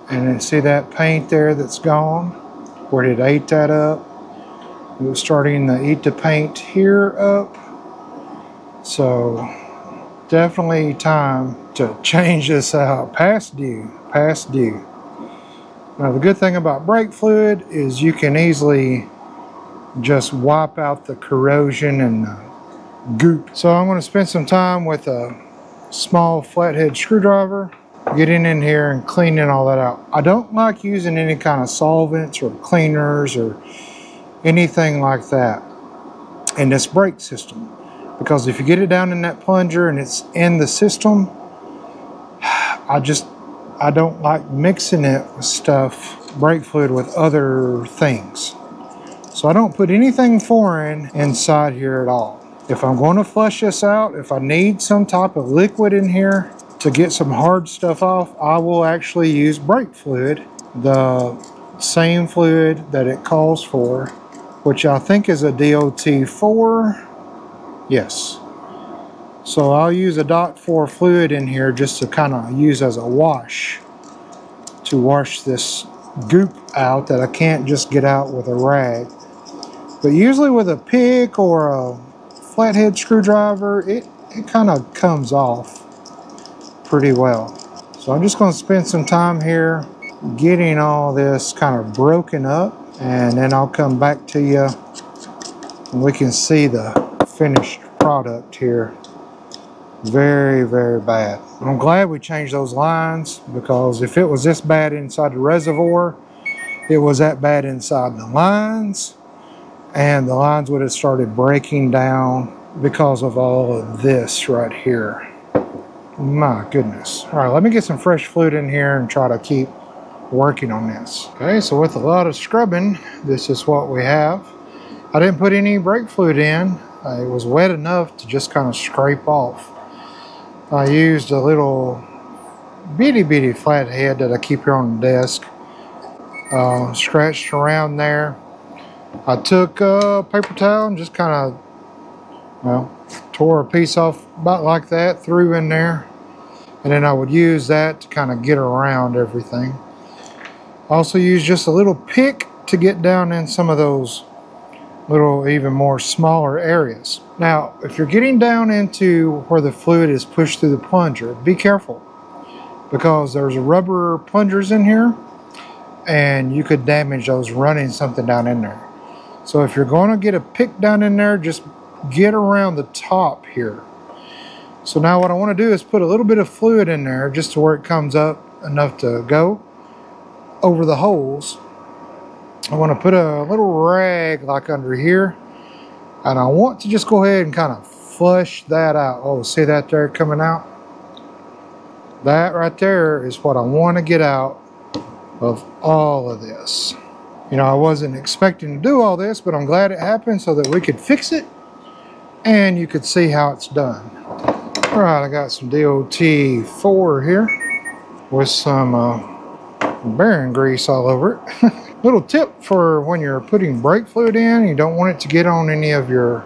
Speaker 1: And then see that paint there that's gone, where it ate that up. It was starting to eat the paint here up. So definitely time to change this out. Past due, past due. Now the good thing about brake fluid is you can easily just wipe out the corrosion and goop. So I'm going to spend some time with a small flathead screwdriver, getting in here and cleaning all that out. I don't like using any kind of solvents or cleaners or anything like that in this brake system, because if you get it down in that plunger and it's in the system, I don't like mixing it with stuff, brake fluid, with other things. So I don't put anything foreign inside here at all. If I'm going to flush this out, if I need some type of liquid in here to get some hard stuff off, I will actually use brake fluid, the same fluid that it calls for, which I think is a DOT4. Yes. So I'll use a DOT4 fluid in here just to kind of use as a wash, to wash this goop out that I can't just get out with a rag. But usually with a pick or a flathead screwdriver, it kind of comes off pretty well. So I'm just going to spend some time here getting all this kind of broken up, and then I'll come back to you and we can see the finished product here. Very, very bad. I'm glad we changed those lines, because if it was this bad inside the reservoir, it was that bad inside the lines, and the lines would have started breaking down because of all of this right here. My goodness. All right, let me get some fresh fluid in here and try to keep working on this. Okay, so with a lot of scrubbing, this is what we have. I didn't put any brake fluid in. It was wet enough to just kind of scrape off. I used a little bitty flathead that I keep here on the desk. Scratched around there. I took a paper towel and just kind of, well, tore a piece off about like that, threw in there, and then I would use that to kind of get around everything. Also used just a little pick to get down in some of those little even more smaller areas. Now, if you're getting down into where the fluid is pushed through the plunger, be careful, because there's rubber plungers in here and you could damage those running something down in there. So if you're going to get a pick down in there, just get around the top here. So now what I want to do is put a little bit of fluid in there just to where it comes up enough to go over the holes. I want to put a little rag like under here, and I want to just go ahead and kind of flush that out. Oh, see that there coming out? That right there is what I want to get out of all of this. You know, I wasn't expecting to do all this, but I'm glad it happened so that we could fix it and you could see how it's done. All right, I got some DOT4 here with some bearing grease all over it. Little tip for when you're putting brake fluid in, you don't want it to get on any of your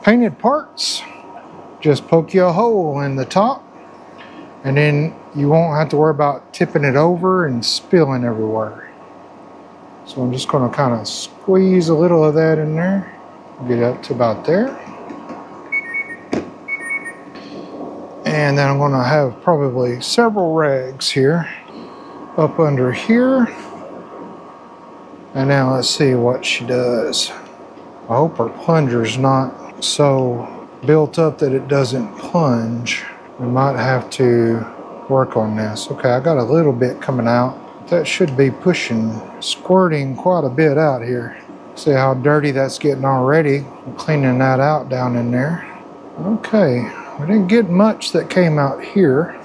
Speaker 1: painted parts. Just poke you a hole in the top, and then you won't have to worry about tipping it over and spilling everywhere. So I'm just going to kind of squeeze a little of that in there, get up to about there. And then I'm going to have probably several rags here up under here. And now let's see what she does. I hope her plunger's not so built up that it doesn't plunge. We might have to work on this. Okay, I got a little bit coming out. That should be pushing, squirting quite a bit out here. See how dirty that's getting already. I'm cleaning that out down in there. Okay, we didn't get much that came out here,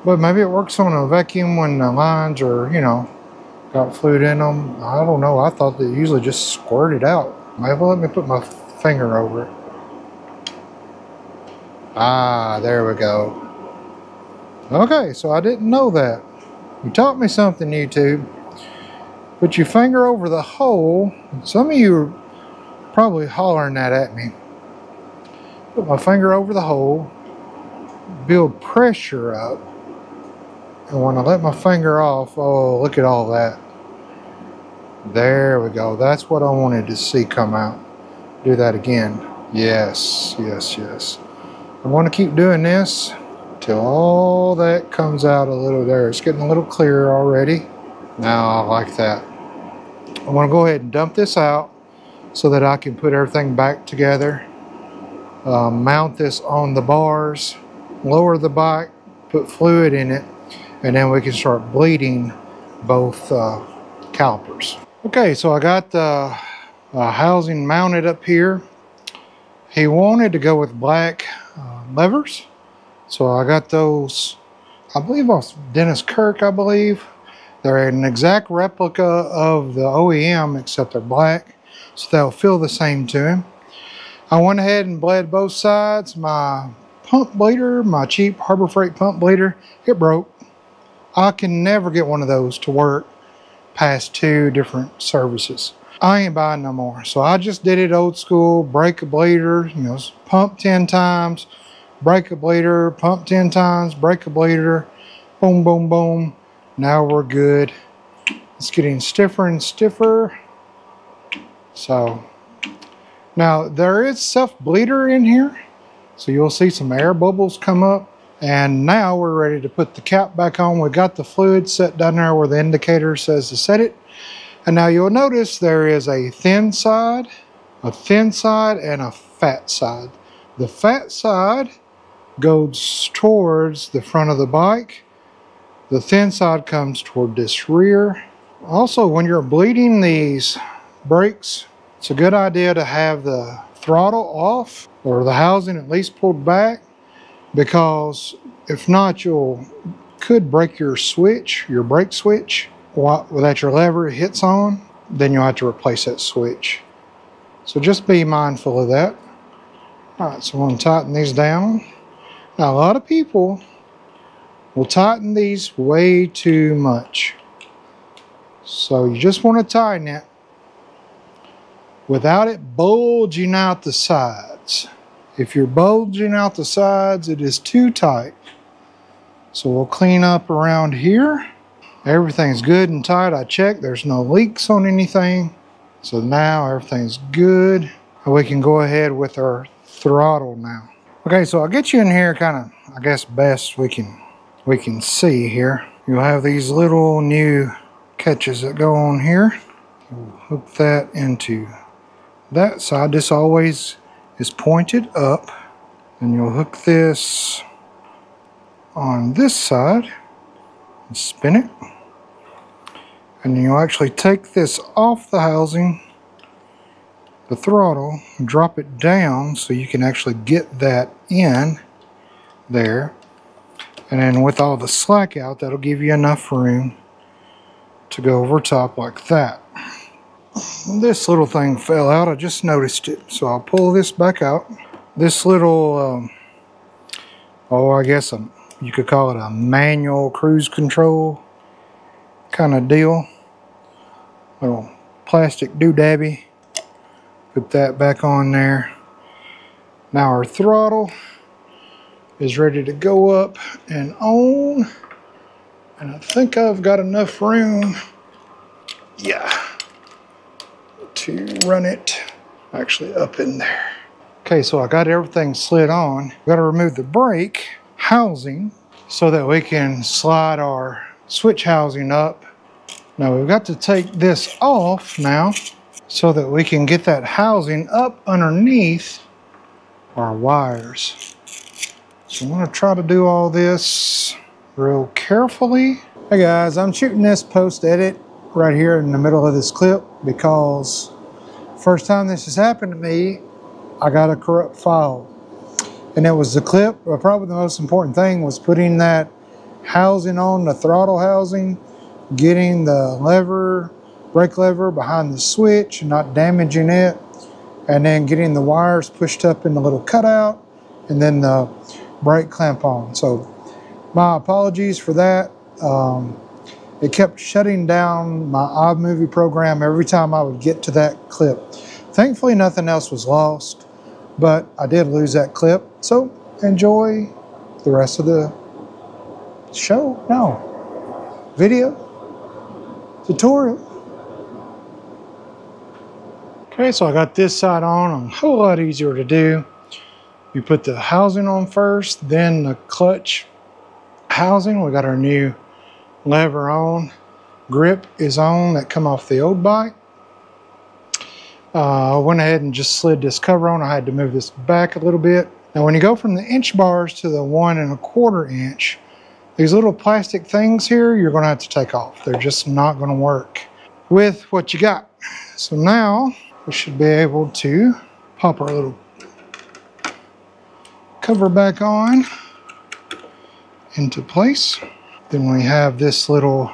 Speaker 1: but maybe it works on a vacuum when the lines are, you know, got fluid in them. I don't know. I thought they usually just squirted out. Maybe let me put my finger over it. Ah, there we go. Okay, so I didn't know that. You taught me something, YouTube. Put your finger over the hole. Some of you are probably hollering that at me. Put my finger over the hole, build pressure up, and when I let my finger off, oh, look at all that. There we go. That's what I wanted to see come out. Do that again. Yes, yes, yes. I want to keep doing this till all that comes out a little there. It's getting a little clearer already. Now I like that. I want to go ahead and dump this out so that I can put everything back together. Mount this on the bars, lower the bike, put fluid in it, and then we can start bleeding both calipers. Okay, so I got the housing mounted up here. He wanted to go with black levers, so I got those, I believe off Dennis Kirk, I believe. They're an exact replica of the OEM, except they're black, so they'll feel the same to him. I went ahead and bled both sides. My pump bleeder, my cheap Harbor Freight pump bleeder, it broke. I can never get one of those to work past 2 different services. I ain't buying no more. So I just did it old school, break a bleeder, you know, pump 10 times, break a bleeder, pump 10 times, break a bleeder, boom, boom, boom. Now we're good. It's getting stiffer and stiffer. So now there is self-bleeder in here. So you'll see some air bubbles come up. And now we're ready to put the cap back on. We got the fluid set down there where the indicator says to set it. And now you'll notice there is a thin side, and a fat side. The fat side goes towards the front of the bike. The thin side comes toward this rear. Also, when you're bleeding these brakes, it's a good idea to have the throttle off or the housing at least pulled back, because if not, could break your switch, your brake switch. Without your lever hits on, then you'll have to replace that switch. So just be mindful of that. Alright, so I'm going to tighten these down. Now a lot of people will tighten these way too much. So you just want to tighten it without it bulging out the sides. If you're bulging out the sides, it is too tight. So we'll clean up around here. Everything's good and tight. I checked, there's no leaks on anything. So now everything's good. We can go ahead with our throttle now. Okay, so I'll get you in here kind of, I guess best we can see here. You'll have these little new catches that go on here. We'll hook that into that side. This always is pointed up. And you'll hook this on this side and spin it. And you'll actually take this off the housing, the throttle, and drop it down so you can actually get that in there. And then with all the slack out, that'll give you enough room to go over top like that. This little thing fell out, I just noticed it. So I'll pull this back out. This little, I guess you could call it a manual cruise control kind of deal. Little plastic doodabby. Put that back on there. Now our throttle is ready to go up and on. And I think I've got enough room, yeah, to run it actually up in there. Okay, so I got everything slid on. We've got to remove the brake housing so that we can slide our switch housing up. Now we've got to take this off now so that we can get that housing up underneath our wires. So I'm going to try to do all this real carefully. Hey guys, I'm shooting this post-edit right here in the middle of this clip because first time this has happened to me, I got a corrupt file. And it was the clip, but probably the most important thing was putting that housing on, the throttle housing, getting the lever, brake lever behind the switch and not damaging it, and then getting the wires pushed up in the little cutout, and then the brake clamp on. So my apologies for that. It kept shutting down my iMovie program every time I would get to that clip. Thankfully nothing else was lost, but I did lose that clip. So enjoy the rest of the show. No, video tutorial. Okay, so I got this side on, a whole lot easier to do. You put the housing on first, then the clutch housing. We got our new lever on. Grip is on that come off the old bike. I went ahead and just slid this cover on. I had to move this back a little bit. Now when you go from the inch bars to the 1 1/4 inch, these little plastic things here, you're gonna have to take off. They're just not gonna work with what you got. So now we should be able to pop our little cover back on into place. Then we have this little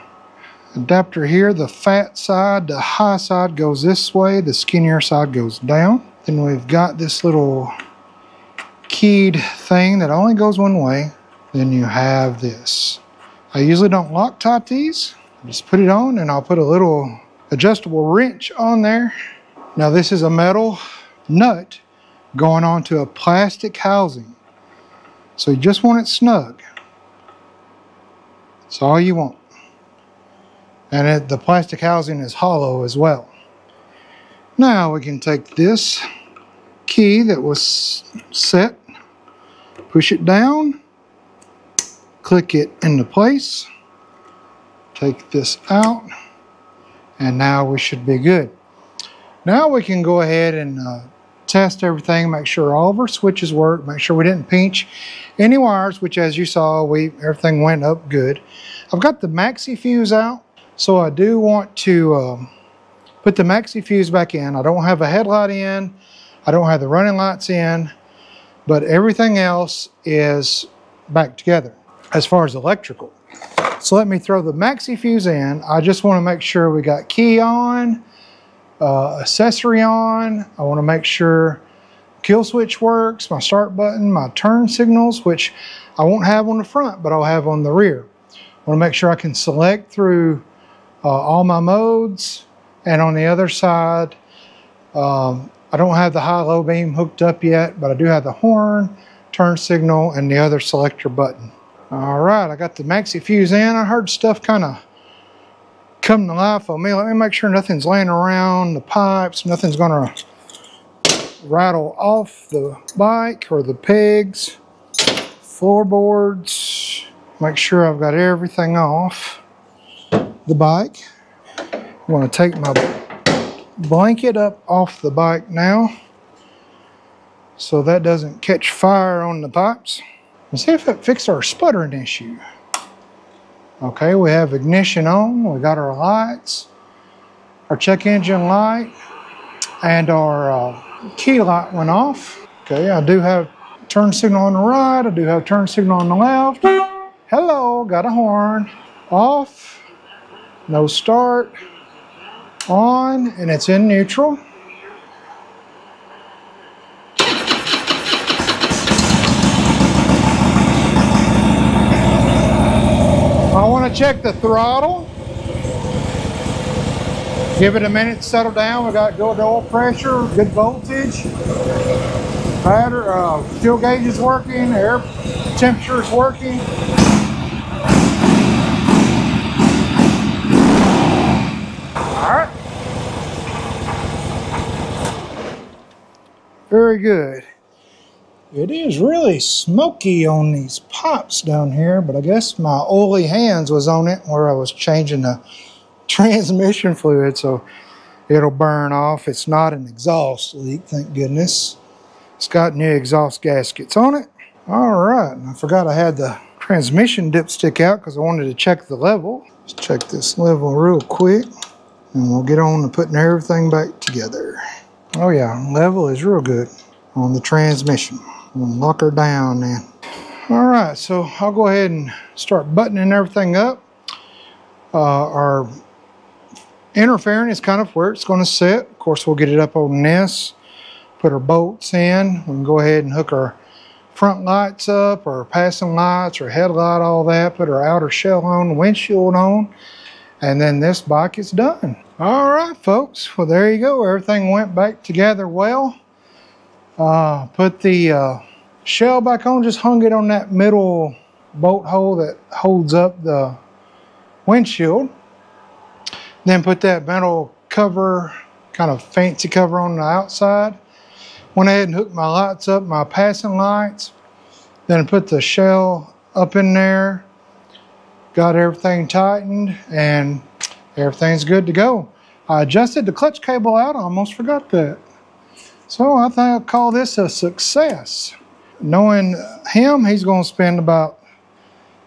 Speaker 1: adapter here. The fat side, the high side goes this way, the skinnier side goes down. Then we've got this little keyed thing that only goes one way. Then you have this. I usually don't Loctite these. I just put it on and I'll put a little adjustable wrench on there. Now this is a metal nut going onto a plastic housing. So you just want it snug. That's all you want. And the plastic housing is hollow as well. Now we can take this key that was set, push it down, click it into place, take this out, and now we should be good. Now we can go ahead and test everything, make sure all of our switches work, make sure we didn't pinch any wires, which as you saw, everything went up good. I've got the maxi fuse out, so I do want to put the maxi fuse back in. I don't have a headlight in, I don't have the running lights in, but everything else is back together as far as electrical. So let me throw the maxi fuse in. I just want to make sure we got key on, accessory on. I want to make sure kill switch works, my start button, my turn signals, which I won't have on the front, but I'll have on the rear. I want to make sure I can select through all my modes. And on the other side, I don't have the high-low beam hooked up yet, but I do have the horn, turn signal, and the other selector button. All right, I got the maxi fuse in. I heard stuff kind of come to life on me. Let me make sure nothing's laying around the pipes, nothing's gonna rattle off the bike or the pegs, floorboards. Make sure I've got everything off the bike. I'm gonna take my blanket up off the bike now so that doesn't catch fire on the pipes. Let's see if it fixed our sputtering issue. Okay, we have ignition on, we got our lights, our check engine light, and our key light went off. Okay, I do have turn signal on the right, I do have turn signal on the left. Hello, got a horn. Off, no start, on, and it's in neutral. I want to check the throttle. Give it a minute to settle down. We got good oil pressure, good voltage. Fuel gauge is working, air temperature is working. All right. Very good. It is really smoky on these pipes down here, but I guess my oily hands was on it where I was changing the transmission fluid, so it'll burn off. It's not an exhaust leak, thank goodness. It's got new exhaust gaskets on it. All right, and I forgot I had the transmission dipstick out because I wanted to check the level. Let's check this level real quick, and we'll get on to putting everything back together. Oh yeah, level is real good on the transmission. I'm gonna lock her down then. All right, so I'll go ahead and start buttoning everything up. Our interfering is kind of where it's going to sit. Of course, we'll get it up on this, put our bolts in. We can go ahead and hook our front lights up, our passing lights, our headlight, all that, put our outer shell on, windshield on, and then this bike is done. All right, folks, well, there you go. Everything went back together well. Put the shell back on, just hung it on that middle bolt hole that holds up the windshield. Then put that metal cover kind of fancy cover on the outside. Went ahead and hooked my lights up, my passing lights. Then I put the shell up in there. Got everything tightened and everything's good to go. I adjusted the clutch cable out. I almost forgot that. So I think I'll call this a success. Knowing him, he's going to spend about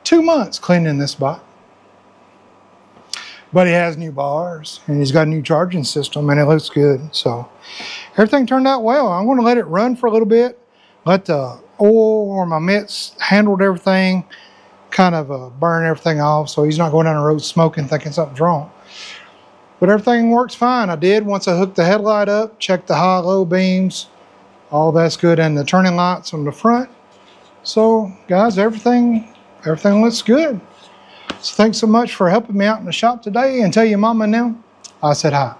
Speaker 1: 2 months cleaning this bike. But he has new bars and he's got a new charging system and it looks good. So everything turned out well. I'm going to let it run for a little bit. Let the oil or my mitts handled everything, kind of burn everything off so he's not going down the road smoking thinking something's wrong. But everything works fine. I did once I hooked the headlight up, checked the high-low beams. All that's good, and the turning lights on the front. So guys, everything looks good. So thanks so much for helping me out in the shop today, and tell your mama now I said hi.